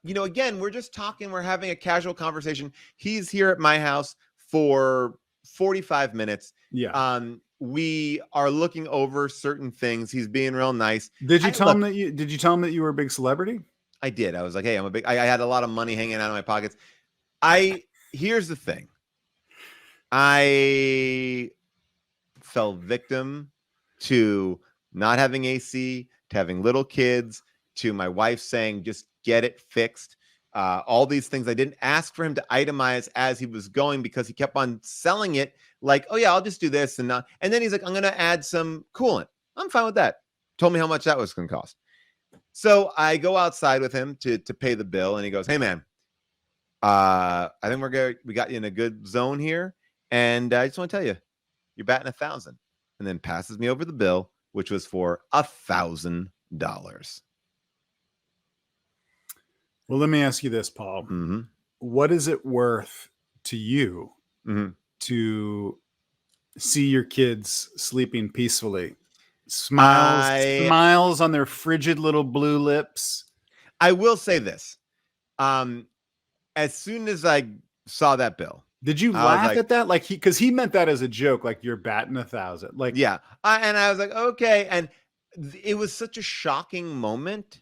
again, we're just talking. We're having a casual conversation. He's here at my house for 45 minutes. Yeah. We are looking over certain things. He's being real nice. Did you tell him that you were a big celebrity? I did. I was like, hey, I had a lot of money hanging out of my pockets. Here's the thing. I fell victim to not having AC, to having little kids, to my wife saying, just get it fixed. All these things. I didn't ask for him to itemize as he was going because he kept on selling it like, oh yeah, I'll just do this. And then he's like, I'm going to add some coolant. I'm fine with that. Told me how much that was going to cost. So I go outside with him to pay the bill. And he goes, hey man, I think we got you in a good zone here. And I just want to tell you, you're batting 1,000, and then passes me over the bill, which was for $1,000. Well, let me ask you this, Paul. Mm-hmm. What is it worth to you to see your kids sleeping peacefully? Smiles on their frigid little blue lips. I will say this. As soon as I saw that bill, did you laugh at that? Like because he meant that as a joke, like you're batting 1,000. Like, yeah. And I was like, okay. And it was such a shocking moment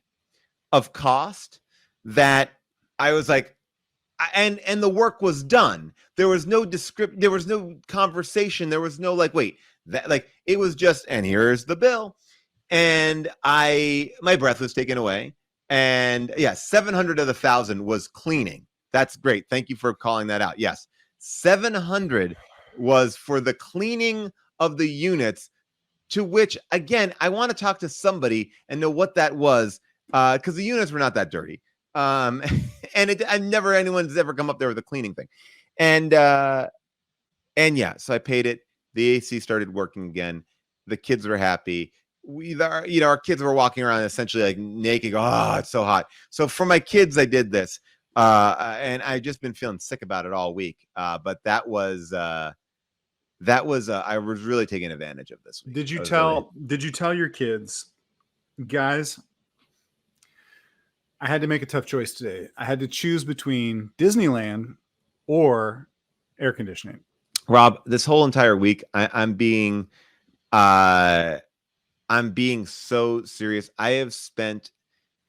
of cost that I was like, and the work was done. There was no there was no conversation. There was no like, wait, that like it was just, and here's the bill. And my breath was taken away. And yeah, 700 of the 1,000 was cleaning. That's great. Thank you for calling that out. Yes. 700 was for the cleaning of the units, to which, again, I want to talk to somebody and know what that was, because the units were not that dirty. And anyone's ever come up there with a cleaning thing. And yeah, so I paid it. The AC started working again. The kids were happy. Our kids were walking around essentially like naked. Oh, it's so hot. So for my kids, I did this. And I've just been feeling sick about it all week. But I was really taking advantage of this week. Did you tell your kids, guys, I had to make a tough choice today. I had to choose between Disneyland or air conditioning. Rob, this whole entire week, I'm being so serious. I have spent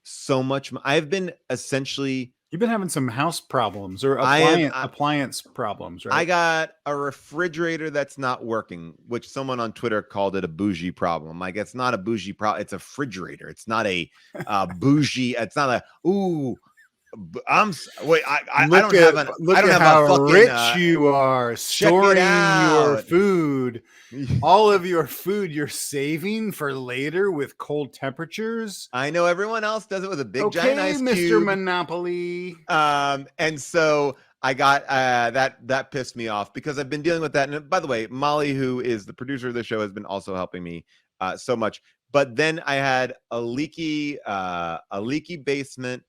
so much. I've been essentially. You've been having some house problems or appliance problems, right? I got a refrigerator that's not working, which someone on Twitter called it a bougie problem. Like, it's not a bougie problem. It's a refrigerator. It's not a bougie. It's not a, ooh. I don't have how a fucking, rich you are storing your food. All of your food you're saving for later with cold temperatures. I know everyone else does it with a big giant ice Mr. cube. Monopoly. And so I got that pissed me off because I've been dealing with that. And by the way, Molly, who is the producer of the show, has been also helping me so much. But then I had a leaky basement.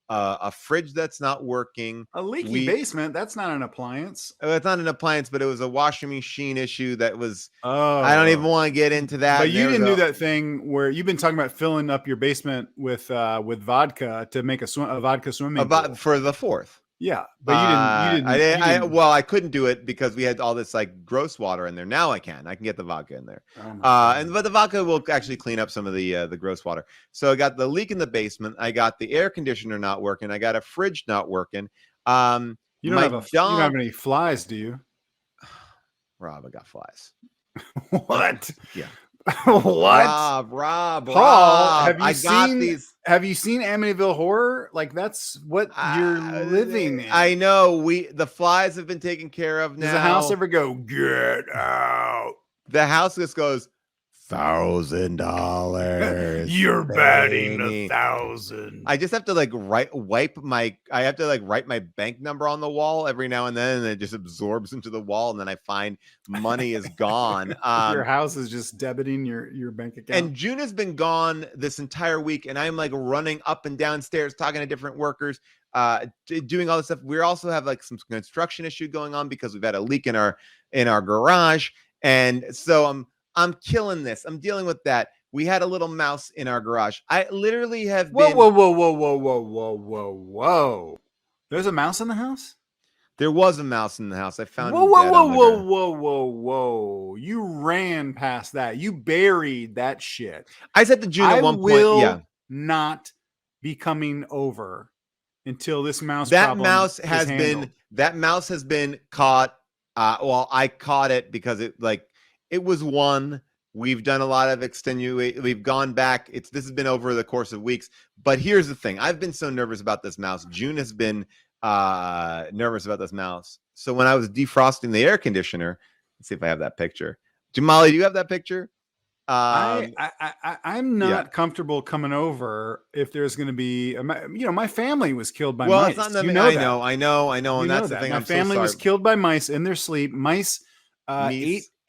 A fridge that's not working. A leaky basement? That's not an appliance. It's not an appliance, but it was a washing machine issue that was. Oh, I don't even want to get into that. But you didn't do that thing where you've been talking about filling up your basement with vodka to make a vodka swimming pool for the 4th. Yeah, but you didn't. Well, I couldn't do it because we had all this like gross water in there. Now I can get the vodka in there. But the vodka will actually clean up some of the gross water. So I got the leak in the basement. I got the air conditioner not working. I got a fridge not working. You don't have any flies, do you? Rob, I got flies. What? Yeah. What? Rob, Paul, have you seen Amityville Horror? Like, that's what you're living in. I know. The flies have been taken care of now. Does the house ever go, get out? The house just goes, $1,000. You're batting 1,000. I just have to like write my bank number on the wall every now and then, and it just absorbs into the wall, and then I find money is gone. Your house is just debiting your bank account. And June has been gone this entire week, and I'm like running up and down stairs talking to different workers, doing all this stuff. We also have like some construction issue going on because we've had a leak in our garage, and so I'm killing this. I'm dealing with that. We had a little mouse in our garage. I literally have been. Whoa. There's a mouse in the house? There was a mouse in the house. I found it. Whoa. You ran past that. You buried that shit. I said to June at one point, yeah, not be coming over until this mouse. That mouse has been caught. Well, I caught it because it was one. We've done a lot of we've gone back. This has been over the course of weeks. But here's the thing. I've been so nervous about this mouse. June has been nervous about this mouse. So when I was defrosting the air conditioner, let's see if I have that picture. Jamali, do you have that picture? I'm not comfortable coming over if there's going to be, my family was killed by mice. It's not I know. And that's the thing. My family was killed by mice in their sleep. Mice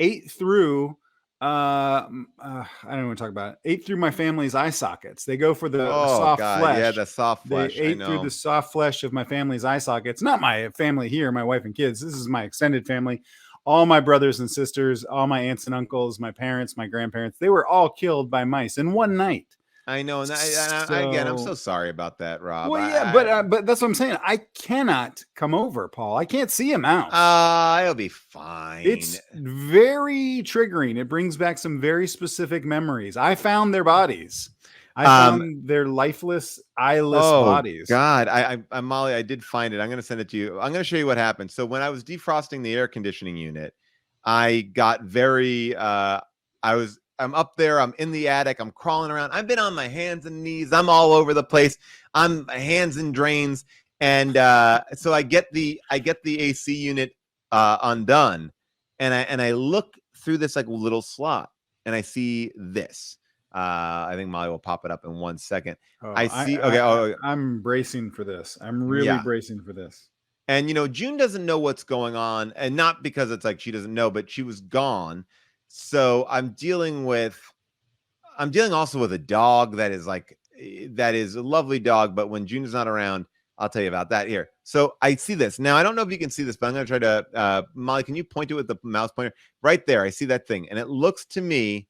ate through. I don't want to talk about it. Ate through my family's eye sockets. They go for the soft flesh. Yeah, the soft flesh. They ate through the soft flesh of my family's eye sockets. Not my family here, my wife and kids. This is my extended family. All my brothers and sisters, all my aunts and uncles, my parents, my grandparents, they were all killed by mice in one night. I know, and again, I'm so sorry about that, Rob. Well, yeah, but that's what I'm saying. I cannot come over, Paul. I can't see a mouse. It'll be fine. It's very triggering. It brings back some very specific memories. I found their bodies. I found their lifeless, eyeless bodies. God, I Molly, I did find it. I'm going to send it to you. I'm going to show you what happened. So when I was defrosting the air conditioning unit, I got very. I'm up there. I'm in the attic. I'm crawling around. I've been on my hands and knees. I'm all over the place. I'm hands in drains, and so I get the AC unit undone, and I look through this like little slot, and I see this. I think Molly will pop it up in 1 second. I'm bracing for this. I'm really bracing for this. And June doesn't know what's going on, and not because it's like she doesn't know, but she was gone. So I'm dealing also with a dog that is a lovely dog, but when June is not around, I'll tell you about that here. So I see this. Now, I don't know if you can see this, but I'm going to try to, Molly, can you point to it with the mouse pointer? Right there, I see that thing. And it looks to me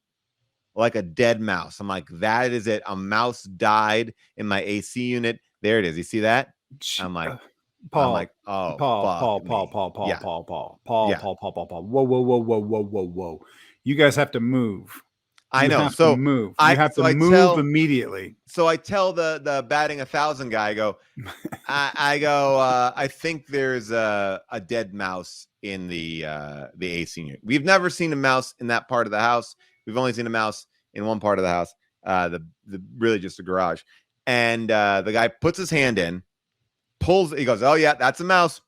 like a dead mouse. I'm like, that is it. A mouse died in my AC unit. There it is. You see that? I'm like, Paul, oh, Paul. Yeah. Whoa. You guys have to move. I know. Have to move. You have to move immediately. So I tell the batting 1,000 guy, I think there's a dead mouse in the AC unit. We've never seen a mouse in that part of the house. We've only seen a mouse in one part of the house, the really just a garage. And the guy puts his hand in, he goes, oh yeah, that's a mouse.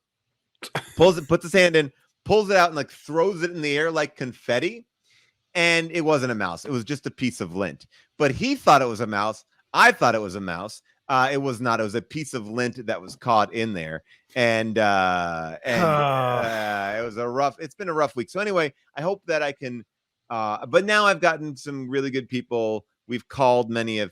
Puts his hand in, pulls it out, and like throws it in the air like confetti. And it wasn't a mouse. It was just a piece of lint. But he thought it was a mouse. I thought it was a mouse. It was not. It was a piece of lint that was caught in there. And it was it's been a rough week. So anyway, I hope that I can, but now I've gotten some really good people. We've called many a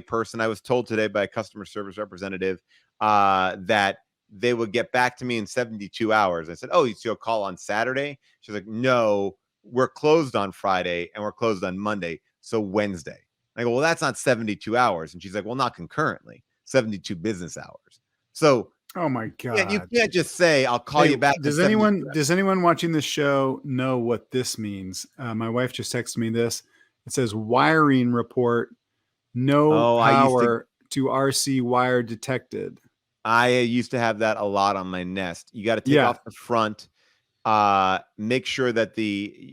person. I was told today by a customer service representative that they would get back to me in 72 hours. I said, oh, you'll call on Saturday? She's like, no, we're closed on Friday and we're closed on Monday. So Wednesday. I go, well, that's not 72 hours. And she's like, well, not concurrently, 72 business hours. So, oh my God, you can't just say, I'll call you back. Does anyone watching this show know what this means? My wife just texted me this. It says wiring report. No power to RC wire detected. I used to have that a lot on my Nest. You got to take off the front. Make sure that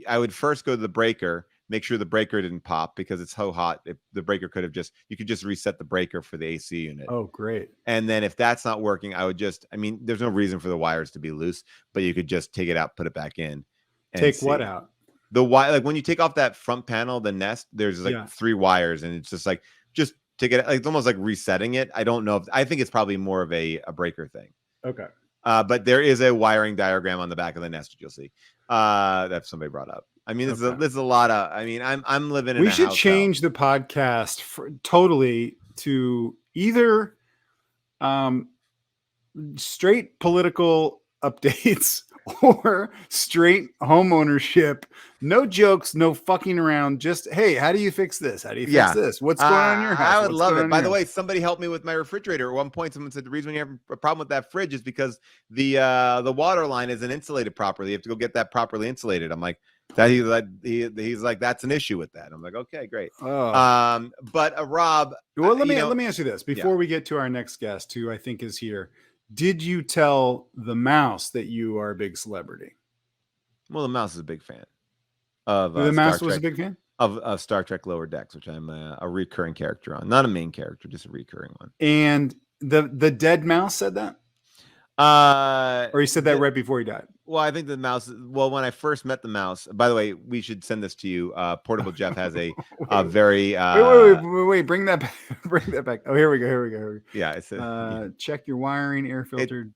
I would first go to the breaker, make sure the breaker didn't pop because it's so hot. The breaker you could just reset the breaker for the AC unit. Oh, great. And then if that's not working, there's no reason for the wires to be loose, but you could just take it out, put it back in. Take what out? The wire, like when you take off that front panel, the Nest, there's like 3 wires and it's just take it. It's almost like resetting it. I don't know. I think it's probably more of a breaker thing. Okay. But there is a wiring diagram on the back of the Nest that you'll see that somebody brought up. I mean, this is a lot of. I mean, I'm living in. We should change the podcast totally to either straight political updates or straight home ownership. No jokes, no fucking around. Just, hey, how do you fix this? How do you fix this? What's going on in your house? I would love it. By the way, somebody helped me with my refrigerator. At one point, someone said the reason you have a problem with that fridge is because the water line isn't insulated properly. You have to go get that properly insulated. I'm like, he's like, that's an issue with that. I'm like, okay, great. But Rob, well, let me ask you this before we get to our next guest, who I think is here. Did you tell the mouse that you are a big celebrity? Well, the mouse is a big fan of the mouse was a big fan of Star Trek Lower Decks, which I'm a recurring character on, not a main character, just a recurring one. And the dead mouse said that, or he said that right before he died. Well, I think the mouse. Well, when I first met the mouse, by the way, we should send this to you. Portable Jeff has a very. Wait, bring that back. Bring that back. Oh, here we go. Yeah, it says, check your wiring, air filter.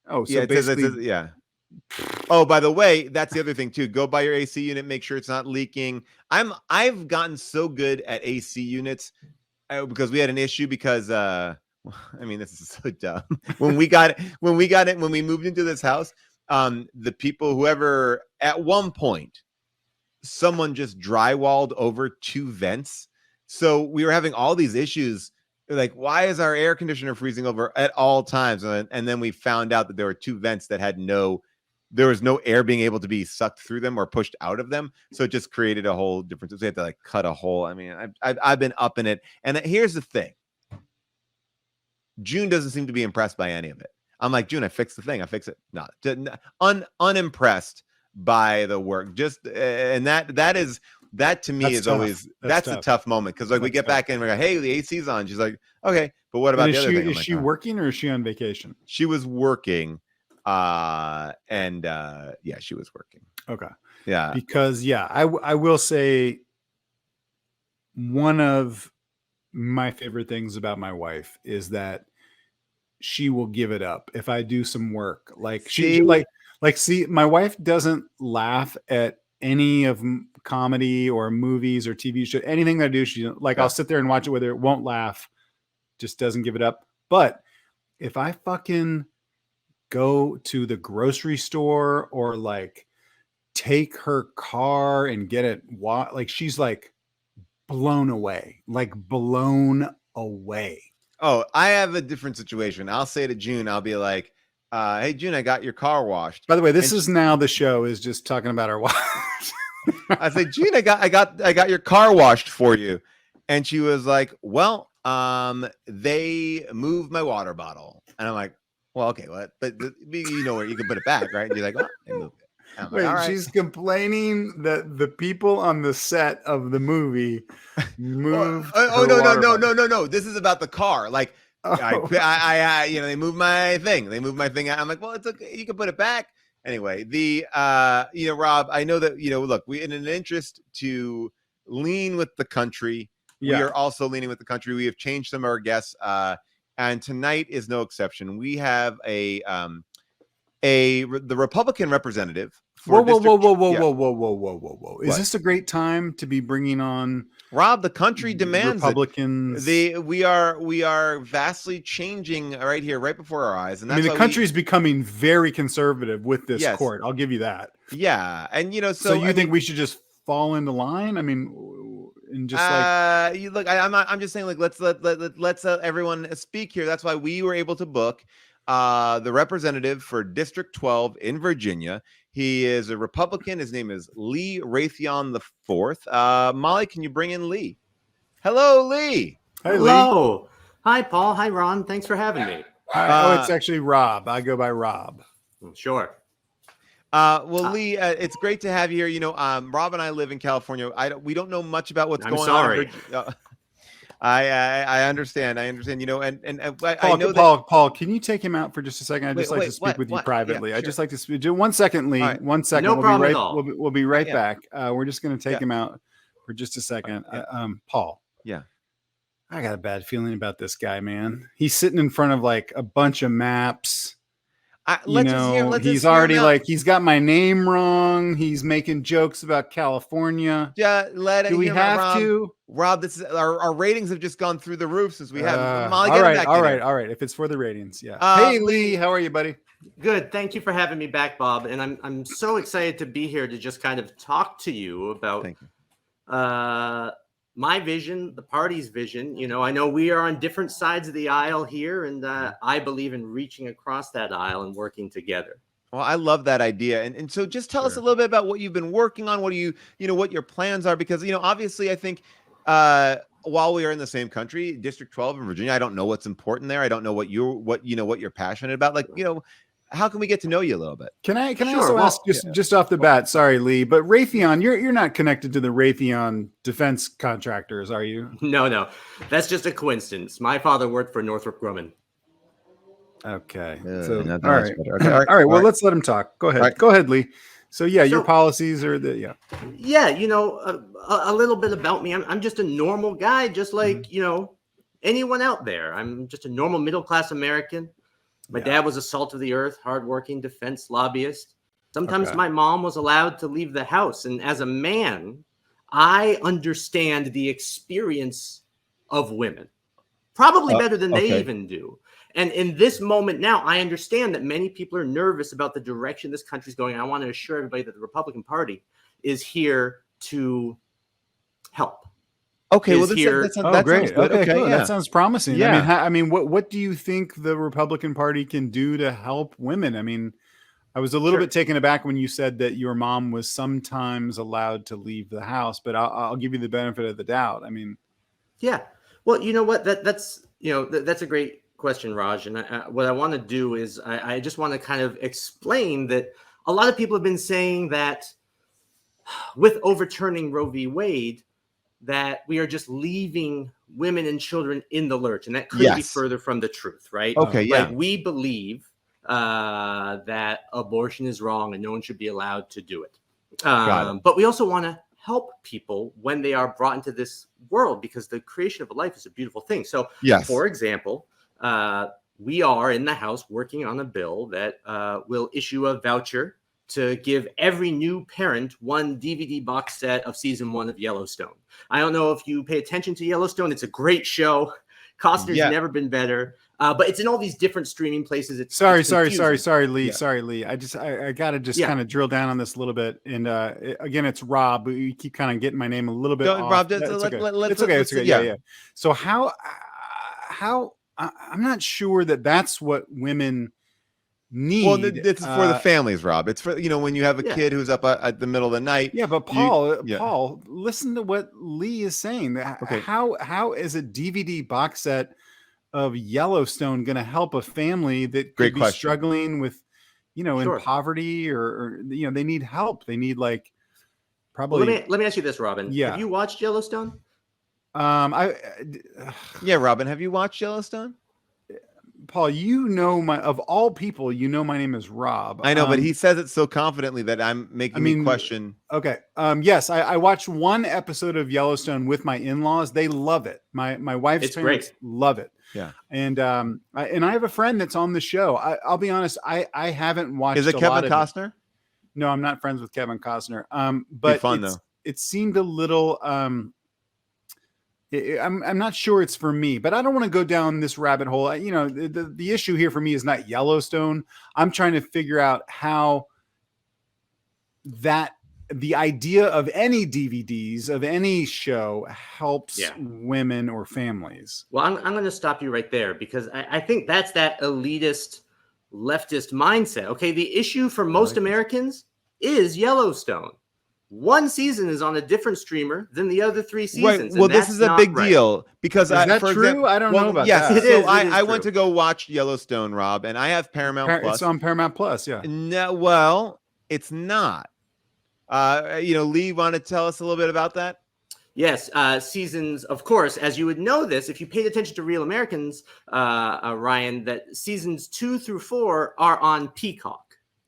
So yeah, basically, it says, yeah. Oh, by the way, that's the other thing too. Go by your AC unit, make sure it's not leaking. I've gotten so good at AC units because we had an issue because I mean, this is so dumb. When we moved into this house, the people, whoever, at one point, someone just drywalled over 2 vents. So we were having all these issues. Like, why is our air conditioner freezing over at all times? And then we found out that there were 2 vents that had there was no air being able to be sucked through them or pushed out of them. So it just created a whole difference. So we had to like cut a hole. I mean, I've been up in it. And here's the thing. June doesn't seem to be impressed by any of it. I'm like, June, I fixed the thing. I fix it. No, unimpressed by the work. Just and that to me is always that's a tough moment because like we get back in and we're like, hey, the AC's on. She's like, okay, but what about the other thing? Is she working or is she on vacation? She was working, yeah, she was working. Okay, yeah, because I will say one of my favorite things about my wife is that she will give it up if I do some work. Like see, my wife doesn't laugh at any of comedy or movies or TV show, anything that I do. She like, I'll sit there and watch it with her. Won't laugh, just doesn't give it up. But if I fucking go to the grocery store or like take her car and get it, like she's like blown away. Oh, I have a different situation. I'll say to June, I'll be like, hey, June, I got your car washed. By the way, this is now the show is just talking about our wives. I say, June, I got your car washed for you. And she was like, well, they moved my water bottle. And I'm like, well, okay, what? But you know where you can put it back, right? And you're like, oh, they moved it. I'm Wait, like, all right. she's complaining that the people on the set of the movie moved. No. This is about the car. Like, Oh. I they moved my thing. They moved my thing. I'm like, well, it's okay. You can put it back. Anyway, Rob, I know that, look, we, in an interest to lean with the country, we are also leaning with the country. We have changed some of our guests, and tonight is no exception. We have the Republican representative. Whoa! Is this a great time to be bringing on Rob? The country demands Republicans. We are vastly changing right here, right before our eyes. And that's the country is becoming very conservative with this court. I'll give you that. Yeah, and so you think we should just fall into line? I mean, and just I'm just saying, like, let's everyone speak here. That's why we were able to book the representative for District 12 in Virginia. He is a Republican. His name is Lee Raytheon the Fourth. Molly, can you bring in Lee? Hello, Lee. Hey, Hello. Lee. Hi, Paul. Hi, Ron. Thanks for having me. It's actually Rob. I go by Rob. Sure. Lee, it's great to have you here. Rob and I live in California. We don't know much about what's going on. I understand. And Paul, I know Paul, can you take him out for just a second? I'd just like to speak with you privately. Yeah, I'd just like to speak. 1 second, Lee. Right. 1 second. No problem at all. We'll be right back. We're just going to take him out for just a second. Paul. Yeah. I got a bad feeling about this guy, man. He's sitting in front of like a bunch of maps. He's already he's got my name wrong. He's making jokes about California. Yeah, do we have to? Rob, this is our ratings have just gone through the roof since we have Molly. All right. If it's for the ratings, yeah. Hey, Lee, how are you, buddy? Good. Thank you for having me back, Bob. And I'm so excited to be here to just kind of talk to you about my vision, the party's vision. I know we are on different sides of the aisle here, and I believe in reaching across that aisle and working together. Well, I love that idea. And so just tell us a little bit about what you've been working on. What do what your plans are? Because, obviously I think while we are in the same country, District 12 in Virginia, I don't know what's important there. I don't know what you're passionate about. Like, how can we get to know you a little bit? Can I also ask just off the bat? Sorry, Lee, but Raytheon, you're not connected to the Raytheon defense contractors, are you? No, that's just a coincidence. My father worked for Northrop Grumman. Okay. All right. Well, let's let him talk. Go ahead. Right. Go ahead, Lee. So your policies are a little bit about me. I'm just a normal guy, just like anyone out there. I'm just a normal middle-class American. My dad was a salt of the earth, hardworking defense lobbyist. Sometimes my mom was allowed to leave the house. And as a man, I understand the experience of women, probably better than they even do. And in this moment now, I understand that many people are nervous about the direction this country is going. And I want to assure everybody that the Republican Party is here to help. Okay, well, that's great. Good. Okay, cool. That sounds promising. Yeah. I mean, what do you think the Republican Party can do to help women? I mean, I was a little bit taken aback when you said that your mom was sometimes allowed to leave the house, but I'll give you the benefit of the doubt. I mean, yeah. Well, you know what? That's a great question, Raj. And what I want to do is I just want to kind of explain that a lot of people have been saying that with overturning Roe v. Wade, that we are just leaving women and children in the lurch. And that could be further from the truth, right? Okay, Like we believe that abortion is wrong and no one should be allowed to do it. But we also want to help people when they are brought into this world, because the creation of a life is a beautiful thing. So, for example, we are in the House working on a bill that will issue a voucher to give every new parent one DVD box set of season 1 of Yellowstone. I don't know if you pay attention to Yellowstone. It's a great show. Costner's never been better. But it's in all these different streaming places. Sorry, Lee. Sorry, Lee. I got to just kind of drill down on this a little bit. And again, it's Rob. You keep kind of getting my name a little bit off. Rob, it's okay. Yeah. So how I'm not sure that that's what women need. Well, this is for the families, Rob. It's for, when you have a kid who's up at the middle of the night. Yeah, but Paul, listen to what Lee is saying. Okay. How is a DVD box set of Yellowstone going to help a family that could be struggling with, in poverty or they need help. They need probably. Well, let me ask you this, Robin. Yeah. Have you watched Yellowstone? Yeah, Robin, have you watched Yellowstone? Paul, of all people, my name is Rob. I know, but he says it so confidently that I'm making me question. Okay. Yes, I watched one episode of Yellowstone with my in-laws. They love it. My wife's parents love it. Yeah. And I have a friend that's on the show. I'll be honest, I haven't watched. Is it Kevin Costner? No, I'm not friends with Kevin Costner. But fun though. It seemed a little. I'm not sure it's for me, but I don't want to go down this rabbit hole. The issue here for me is not Yellowstone. I'm trying to figure out how the idea of any DVDs of any show helps women or families. Well, I'm going to stop you right there because I think that's that elitist leftist mindset. Okay. The issue for most Americans is Yellowstone. One season is on a different streamer than the other 3 seasons. Right. Well, this is a big deal because is that true? I don't know about that. It is. I went to go watch Yellowstone, Rob, and I have Paramount Plus. It's on Paramount Plus, yeah. No, well, it's not. Lee, want to tell us a little bit about that? Yes, seasons, of course, as you would know this, if you paid attention to Real Americans, Ryan, that seasons 2 through 4 are on Peacock.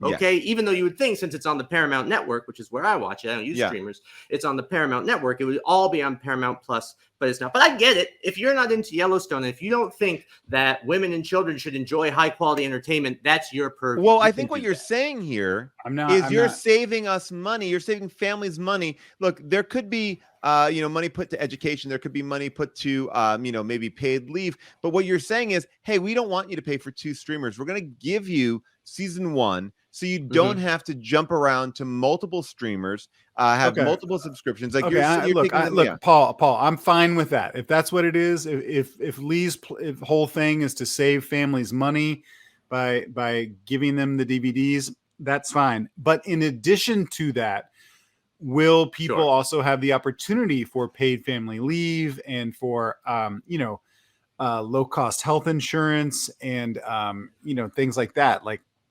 Okay, even though you would think since it's on the Paramount Network, which is where I watch it, I don't use streamers, it's on the Paramount Network, it would all be on Paramount Plus, but it's not. But I get it. If you're not into Yellowstone, if you don't think that women and children should enjoy high quality entertainment, that's your purview. Well, I think what you're saying here you're saving us money. You're saving families money. Look, there could be money put to education. There could be money put to, maybe paid leave. But what you're saying is, hey, we don't want you to pay for 2 streamers. We're going to give you season 1. So you don't have to jump around to multiple streamers, have multiple subscriptions. Look, Paul, I'm fine with that. If that's what it is, if Lee's whole thing is to save families money by giving them the DVDs, that's fine. But in addition to that, will people also have the opportunity for paid family leave and for low cost health insurance and things like that?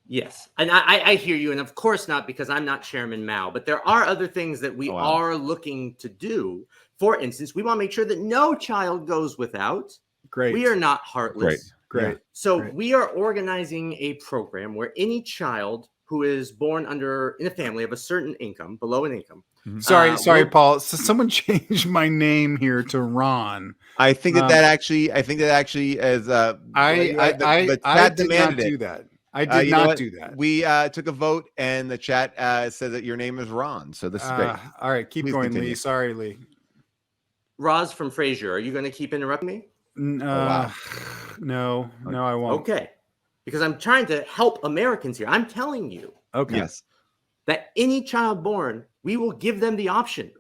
Yes, and I hear you, and of course not because I'm not Chairman Mao, but there are other things that we are looking to do. For instance, we want to make sure that no child goes without. Great. We are not heartless. Great. So we are organizing a program where any child who is born in a family of a certain income, below an income. Sorry, Paul. So someone changed my name here to Ron. I think that actually is. I did not do that. I did not do that. We took a vote, and the chat said that your name is Ron. So this is great. All right, keep going, continue. Lee. Sorry, Lee. Roz from Frasier, are you going to keep interrupting me? No, I won't. Okay, because I'm trying to help Americans here. I'm telling you. Okay. Yes. That any child born, we will give them the option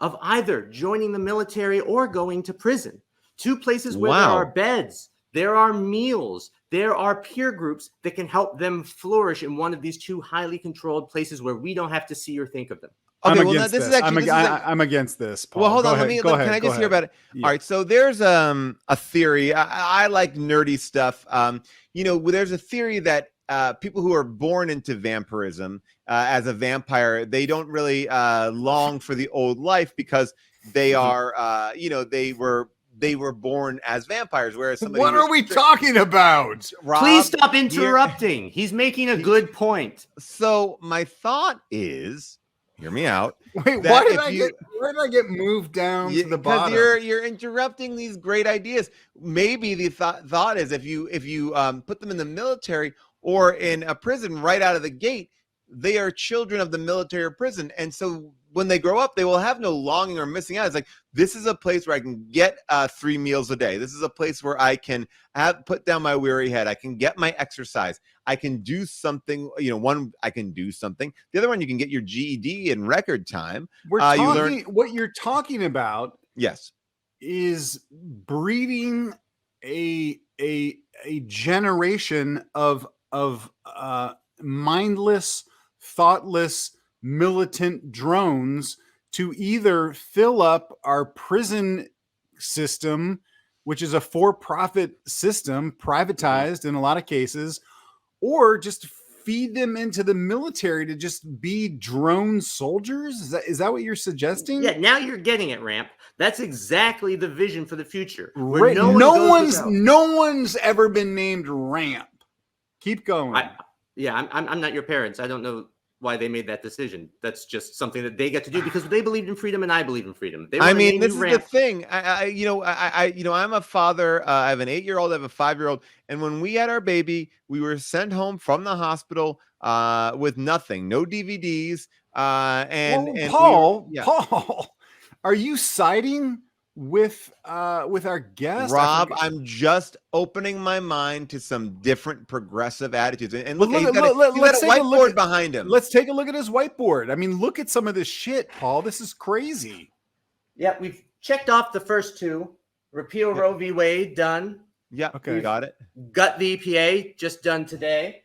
of either joining the military or going to prison. 2 places where there are beds, there are meals, there are peer groups that can help them flourish in one of these 2 highly controlled places where we don't have to see or think of them. Okay, I'm against this, Paul. Well, hold on. Can I just hear about it? Yeah. All right. So there's a theory. I like nerdy stuff. There's a theory that people who are born into vampirism as a vampire, they don't really long for the old life because they are, they were born as vampires. Whereas somebody what are we talking about? Rob, please stop interrupting. He's making a good point. So my thought is, hear me out. Wait, why did I get moved down to the bottom? Because you're interrupting these great ideas. Maybe the thought is if you put them in the military or in a prison right out of the gate, they are children of the military or prison. And so when they grow up, they will have no longing or missing out. It's like, this is a place where I can get 3 meals a day. This is a place where I can put down my weary head. I can get my exercise. I can do something. I can do something. The other one, you can get your GED in record time. What you're talking about yes, is breeding a generation of mindless, thoughtless, militant drones to either fill up our prison system, which is a for-profit system, privatized in a lot of cases, or just feed them into the military to just be drone soldiers? Is that what you're suggesting? Yeah, now you're getting it, Ramp. That's exactly the vision for the future. Right. No one's ever been named Ramp. Keep going. I'm not your parents. I don't know why they made that decision. That's just something that they get to do because they believed in freedom and I believe in freedom. I mean, this is the thing. I'm a father. I have an 8-year-old. I have a 5-year-old. And when we had our baby, we were sent home from the hospital with nothing, no DVDs. Paul, are you siding with our guest? Rob, I'm just opening my mind to some different progressive attitudes. And look, he's got a whiteboard behind him. Let's take a look at his whiteboard. I mean, look at some of this shit, Paul. This is crazy. Yeah, we've checked off the first two. Repeal Roe v. Wade, done. Yeah, okay, got it. Gut the EPA, just done today.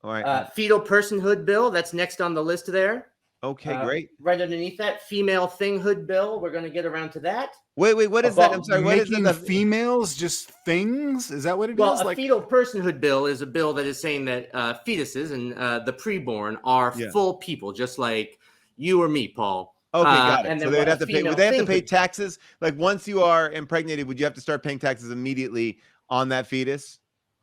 All right. Fetal personhood bill, that's next on the list there. Okay, great. Right underneath that, female thinghood bill. We're going to get around to that. Wait, what is that? I'm sorry. What is it? Females just things? Is that what it is? Well, a fetal personhood bill is a bill that is saying that fetuses and the preborn are full people, just like you or me, Paul. Okay, got it. So they'd have to pay. Would they have to pay taxes? Like once you are impregnated, would you have to start paying taxes immediately on that fetus?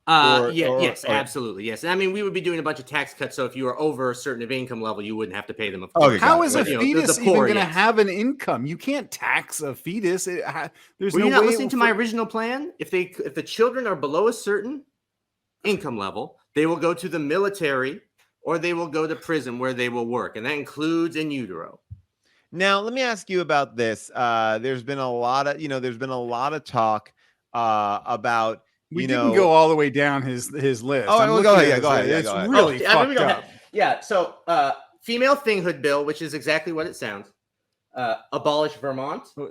Yes, absolutely. Yes. I mean, we would be doing a bunch of tax cuts. So if you were over a certain income level, you wouldn't have to pay them. Of course. How is a fetus even going to have an income? You can't tax a fetus. There's no way. Not listening to my original plan. If the children are below a certain income level, they will go to the military or they will go to prison where they will work, and that includes in utero. Now, let me ask you about this. There's been a lot of talk about. We didn't go all the way down his list. Oh, go ahead. It's really fucked up. Yeah. So, female thinghood bill, which is exactly what it sounds. Abolish Vermont. Oh,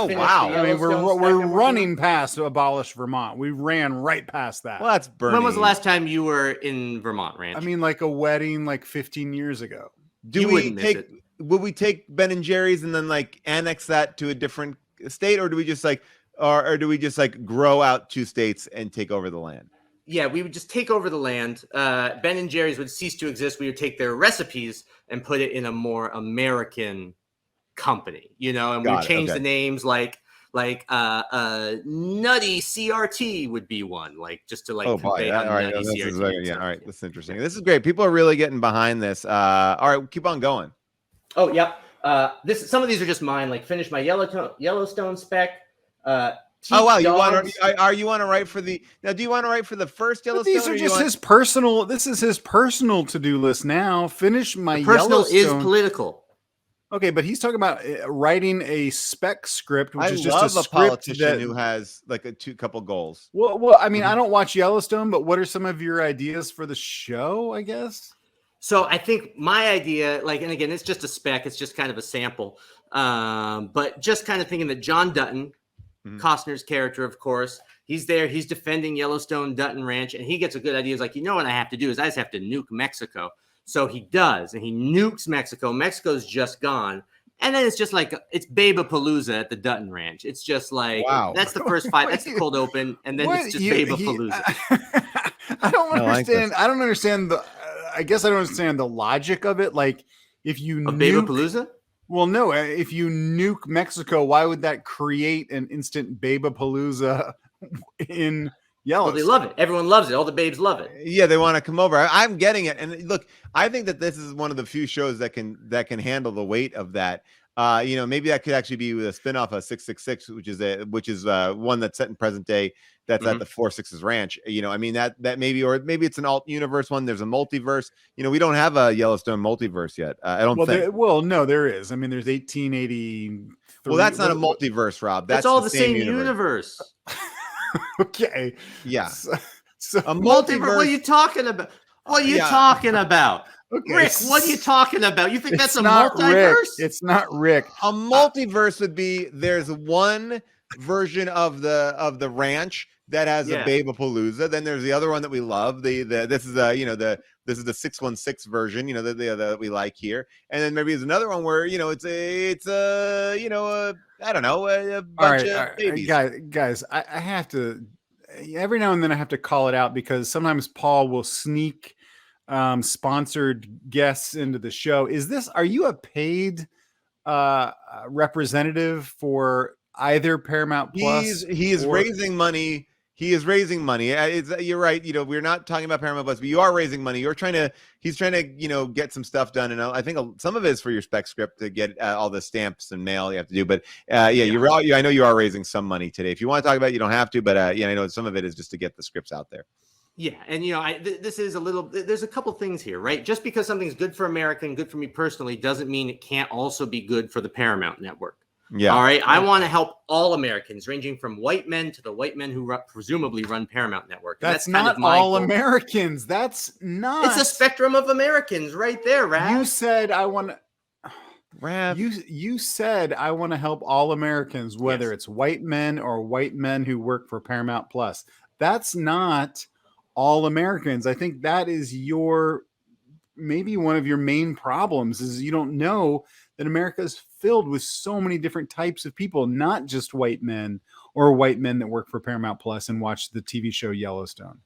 wow. I mean, we're running past abolish Vermont. We ran right past that. Well, that's Bernie. When was the last time you were in Vermont, Ranch? I mean, like a wedding, like 15 years ago. Would we take Ben and Jerry's and then like annex that to a different state, or do we just like? Or do we just like grow out 2 states and take over the land? Yeah, we would just take over the land. Ben and Jerry's would cease to exist. We would take their recipes and put it in a more American company, and we would change the names like Nutty CRT would be one, like just to convey how Nutty CRT. Yeah, all right, that's interesting. This is great. People are really getting behind this. All right, keep on going. Oh, yeah. Some of these are just mine. Like finish my Yellowstone spec. Oh wow! You want to write for the now? Do you want to write for the first Yellowstone? But these are just his personal. This is his personal to-do list now. Finish my personal Yellowstone. Is political. Okay, but he's talking about writing a spec script, which is just a politician who has like a couple goals. Well, I mean, I don't watch Yellowstone, but what are some of your ideas for the show? I guess. So I think my idea, and again, it's just a spec. It's just kind of a sample, but just kind of thinking that John Dutton. Costner's character, of course, he's there. He's defending Yellowstone Dutton Ranch, and he gets a good idea. He's like, what I have to do is I just have to nuke Mexico. So he does, and he nukes Mexico. Mexico's just gone, and then it's just like it's Babapalooza at the Dutton Ranch. It's just like that's the first fight. That's the cold open, and then it's just Babapalooza. I don't understand. I don't understand I guess I don't understand the logic of it. Like if you nuke Babapalooza. Well, no, if you nuke Mexico, why would that create an instant Babapalooza in Yellowstone? Well, they love it. Everyone loves it. All the babes love it. Yeah, they want to come over. I'm getting it. And look, I think that this is one of the few shows that can handle the weight of that. Maybe that could actually be with a spinoff of 666, which is one that's set in present day. That's at the 4-6's ranch. I mean that maybe, or maybe it's an alt universe one. There's a multiverse. We don't have a Yellowstone multiverse yet. I don't think. No, there is. I mean, there's 1880. Well, that's not a multiverse, Rob. That's all the same universe. Okay. Yeah. So a multiverse. What are you talking about? What are you talking about? Okay. Rick, what are you talking about? You think that's a multiverse? Rick. It's not Rick. A multiverse would be there's one version of the ranch that has a Babe-a-palooza. Then there's the other one that we love. This is this is the 616 version, that we like here. And then maybe there's another one where it's a I don't know, a bunch of babies. Guys, I have to every now and then I have to call it out because sometimes Paul will sneak sponsored guests into the show. Are you a paid representative for either Paramount Plus? He is raising money. He is raising money. You're right. We're not talking about Paramount Plus, but you are raising money. He's trying to, get some stuff done. And I think some of it is for your spec script to get all the stamps and mail you have to do. But I know you are raising some money today. If you want to talk about it, you don't have to. But I know some of it is just to get the scripts out there. Yeah. And, this is there's a couple things here, right? Just because something's good for America and good for me personally doesn't mean it can't also be good for the Paramount Network. Yeah. All right. I want to help all Americans, ranging from white men to the white men who presumably run Paramount Network. That's not all Americans. That's not. It's a spectrum of Americans right there, Rav. You said I want to. Rav. You said I want to help all Americans, whether it's white men or white men who work for Paramount Plus. That's not all Americans. I think that is maybe one of your main problems is you don't know that America is filled with so many different types of people, not just white men or white men that work for Paramount Plus and watch the TV show Yellowstone.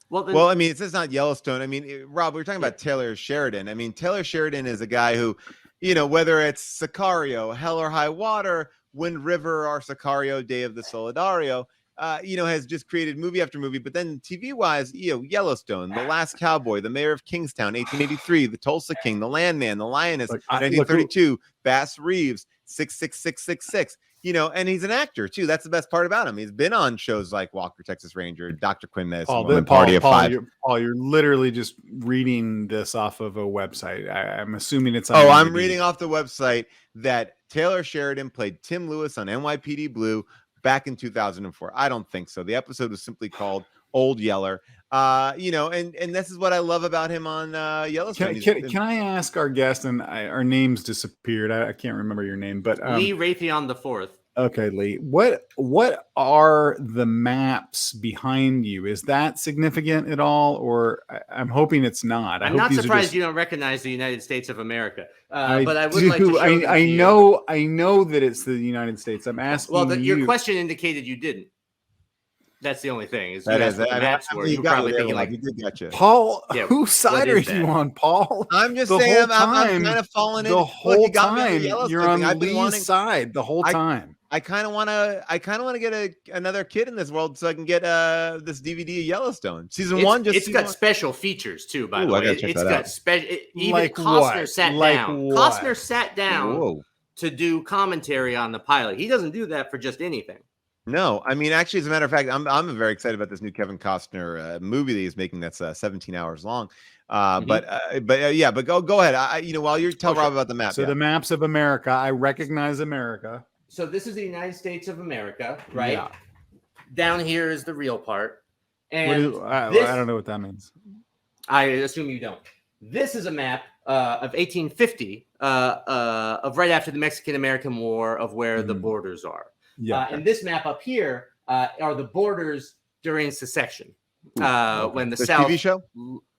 Well, I mean, it's not Yellowstone. I mean, Rob, we're talking about Taylor Sheridan. I mean, Taylor Sheridan is a guy who, whether it's Sicario, Hell or High Water, Wind River, or Sicario, Day of the Solidario, has just created movie after movie. But then TV-wise, Yellowstone, The Last Cowboy, The Mayor of Kingstown, 1883, The Tulsa King, The Landman, The Lioness, 1932, Bass Reeves, 66666. And he's an actor too. That's the best part about him. He's been on shows like Walker, Texas Ranger, Dr. Quinn, Party of Five. You're literally just reading this off of a website. I'm assuming it's. I'm reading off the website that Taylor Sheridan played Tim Lewis on NYPD Blue back in 2004. I don't think so. The episode was simply called Old Yeller. And this is what I love about him on Yellowstone. Can I ask our guest, and our names disappeared. I can't remember your name, but Lee Raytheon IV. Okay, Lee. What are the maps behind you? Is that significant at all, or I'm hoping it's not? I'm not surprised you don't recognize the United States of America. But I would like to show I know that it's the United States. I'm asking. Well, your question indicated you didn't. That's the only thing. You probably thinking like, Paul, whose side are you on, Paul? I'm just saying, I'm kind of falling in the whole time. You're on Lee's side the whole time. I kind of want to get another kid in this world so I can get this DVD of Yellowstone season 1. It's got special features too. By the way, it's got special. Even like Costner sat down. What? Costner sat down to do commentary on the pilot. He doesn't do that for just anything. No, I mean, actually, as a matter of fact, I'm very excited about this new Kevin Costner movie that he's making that's 17 hours long. But go ahead. While you're telling Rob about the map. So the maps of America, I recognize America. So this is the United States of America, right? Yeah. Down here is the real part. And I don't know what that means. I assume you don't. This is a map of 1850 of right after the Mexican-American War of where the borders are. Yeah. And this map up here are the borders during secession. When the South TV show?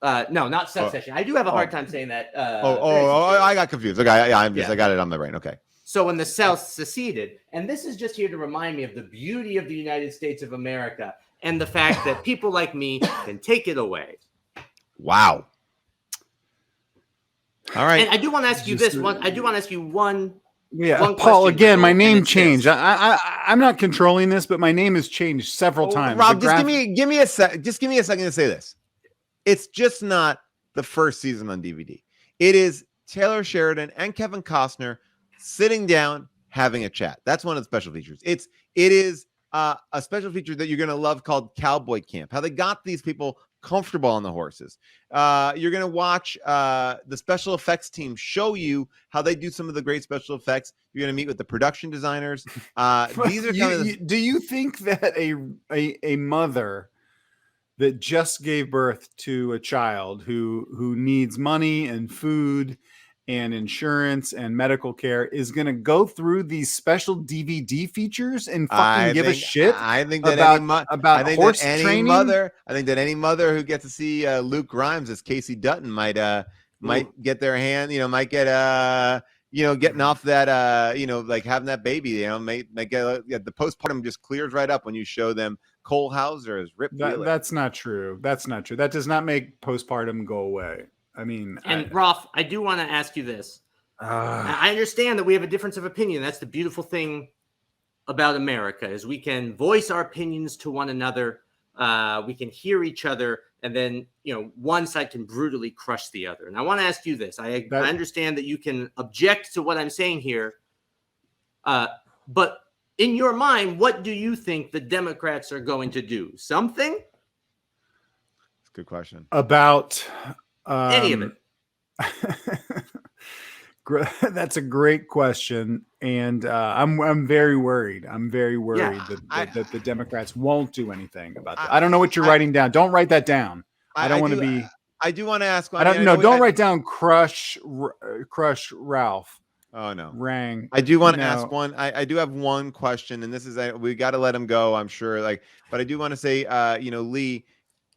No, not secession. I do have a hard time saying that. I got confused. Okay, I got it on my brain. Okay. So when the South seceded, and this is just here to remind me of the beauty of the United States of America and the fact that people like me can take it away. Wow. All right. And I do want to ask you this one. I do want to ask you one. Yeah, Paul. Again, my name changed. I'm not controlling this, but my name has changed several times. Rob, just give me a sec. Just give me a second to say this. It's just not the first season on DVD. It is Taylor Sheridan and Kevin Costner sitting down having a chat. That's one of the special features. It is a special feature that you're going to love called Cowboy Camp. How they got these people comfortable on the horses. You're going to watch the special effects team show you how they do some of the great special effects. You're going to meet with the production designers. These are do you think that a mother that just gave birth to a child who needs money and food and insurance and medical care is going to go through these special DVD features and fucking give a shit. I think that about horse training. I think that any mother who gets to see Luke Grimes as Casey Dutton might get their hand, might get getting off that like having that baby, might get the postpartum just clears right up when you show them Cole Hauser as Rip Wheeler. That's not true. That does not make postpartum go away. I mean, Rolf, I do want to ask you this. I understand that we have a difference of opinion. That's the beautiful thing about America is we can voice our opinions to one another. We can hear each other, and then one side can brutally crush the other. And I want to ask you this. I understand that you can object to what I'm saying here, but in your mind, what do you think the Democrats are going to do? Something? That's a good question. About any of it. That's a great question, and I'm very worried. I'm very worried that the Democrats won't do anything about that. I don't know what you're writing down. Don't write that down. I don't want to be. I do want to ask. Don't write down crush Ralph. Oh no, Rang. I do want to ask one. I do have one question, and this is we got to let him go. I'm sure. But I do want to say, Lee,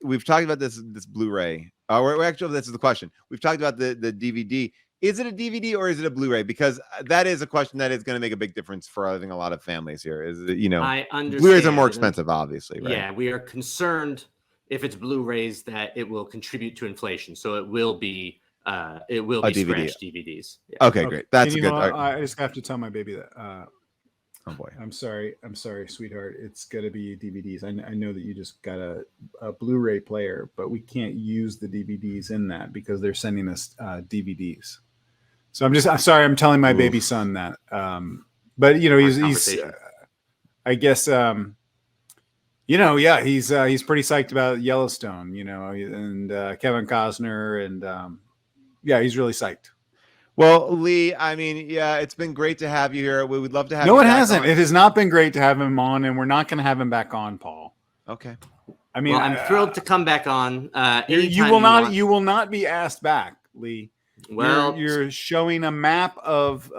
we've talked about this Blu-ray. We're actually, this is the question. We've talked about the DVD. Is it a DVD or is it a Blu-ray? Because that is a question that is going to make a big difference for I think a lot of families here. Is it, I understand. Blu-rays are more expensive, obviously, right? Yeah, we are concerned if it's Blu-rays that it will contribute to inflation. So it will be DVD. Scratched DVDs. Yeah. Okay, great. That's good. I just have to tell my baby that. Oh boy. I'm sorry, sweetheart. It's gonna be DVDs. I know that you just got a Blu-ray player, but we can't use the DVDs in that because they're sending us DVDs. So I'm sorry. I'm telling my baby son that. But he's I guess he's pretty psyched about Yellowstone. And Kevin Costner and he's really psyched. Well, Lee, I mean, it's been great to have you here. We would love to have you. No, it hasn't. It has not been great to have him on, and we're not going to have him back on, Paul. Okay. I mean, I'm thrilled to come back on. You will not be asked back, Lee. Well, you're showing a map of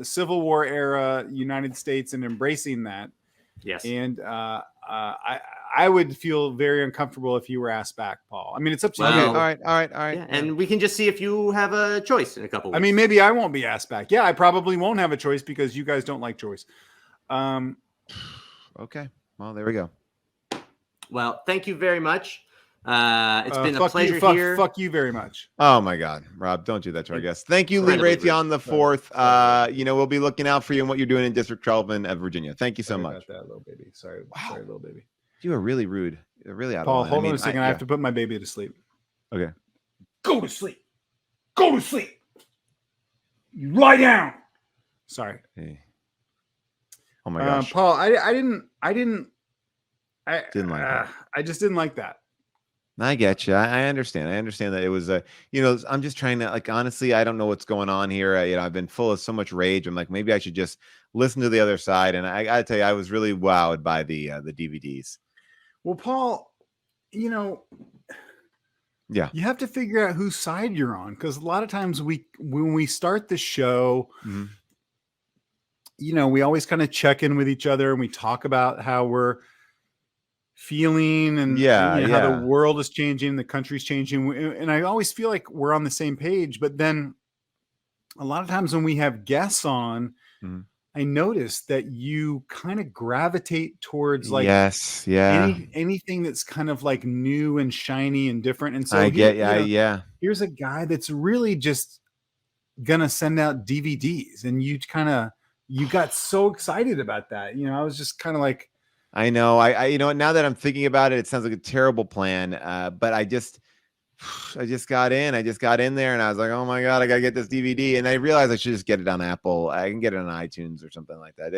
Civil War era United States and embracing that. Yes. And I would feel very uncomfortable if you were asked back, Paul. I mean, it's up to you. All right. Yeah, and we can just see if you have a choice in a couple weeks. I mean, maybe I won't be asked back. Yeah, I probably won't have a choice because you guys don't like choice. Okay. Well, there we go. Well, thank you very much. It's been a pleasure here. Fuck you very much. Oh my God, Rob, don't do that to our guests. Thank you, Lee Raytheon the fourth. We'll be looking out for you and what you're doing in District 12 of Virginia. Thank you so much. About that, little baby. Sorry, little baby. You are really rude. You're really out Paul, of line. hold on a second. I have to put my baby to sleep. Okay. Go to sleep. Go to sleep. You lie down. Sorry. Hey. Oh my gosh. Paul, I didn't like that. I just didn't like that. I get you. I understand. I understand that it was I'm just trying to honestly, I don't know what's going on here. I've been full of so much rage. I'm like, maybe I should just listen to the other side. And I gotta tell you, I was really wowed by the DVDs. Well, Paul, yeah, you have to figure out whose side you're on. Cause a lot of times when we start the show, we always kind of check in with each other and we talk about how we're feeling and how the world is changing, the country's changing. And I always feel like we're on the same page, but then a lot of times when we have guests on, I notice that you kind of gravitate towards anything that's kind of like new and shiny and different. And so here's a guy that's really just gonna send out DVDs, and you got so excited about that. I was just kind of like, I know. I now that I'm thinking about it, it sounds like a terrible plan. But I just got in. I just got in there and I was like, oh my God, I got to get this DVD. And I realized I should just get it on Apple. I can get it on iTunes or something like that.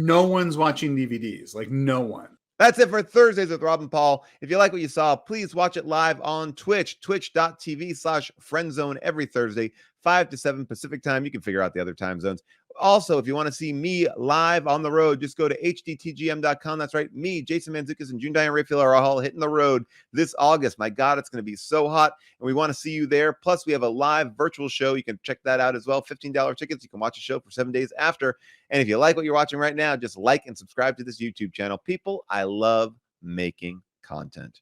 No one's watching DVDs. Like no one. That's it for Thursdays with Rob and Paul. If you like what you saw, please watch it live on Twitch, twitch.tv/friendzone every Thursday, 5 to 7 Pacific time. You can figure out the other time zones. Also, if you want to see me live on the road, just go to hdtgm.com. That's right. Me, Jason Mantzoukas, and June Diane Raphael are all hitting the road this August. My God, it's going to be so hot, and we want to see you there. Plus, we have a live virtual show. You can check that out as well. $15 tickets. You can watch the show for 7 days after. And if you like what you're watching right now, just like and subscribe to this YouTube channel. People, I love making content.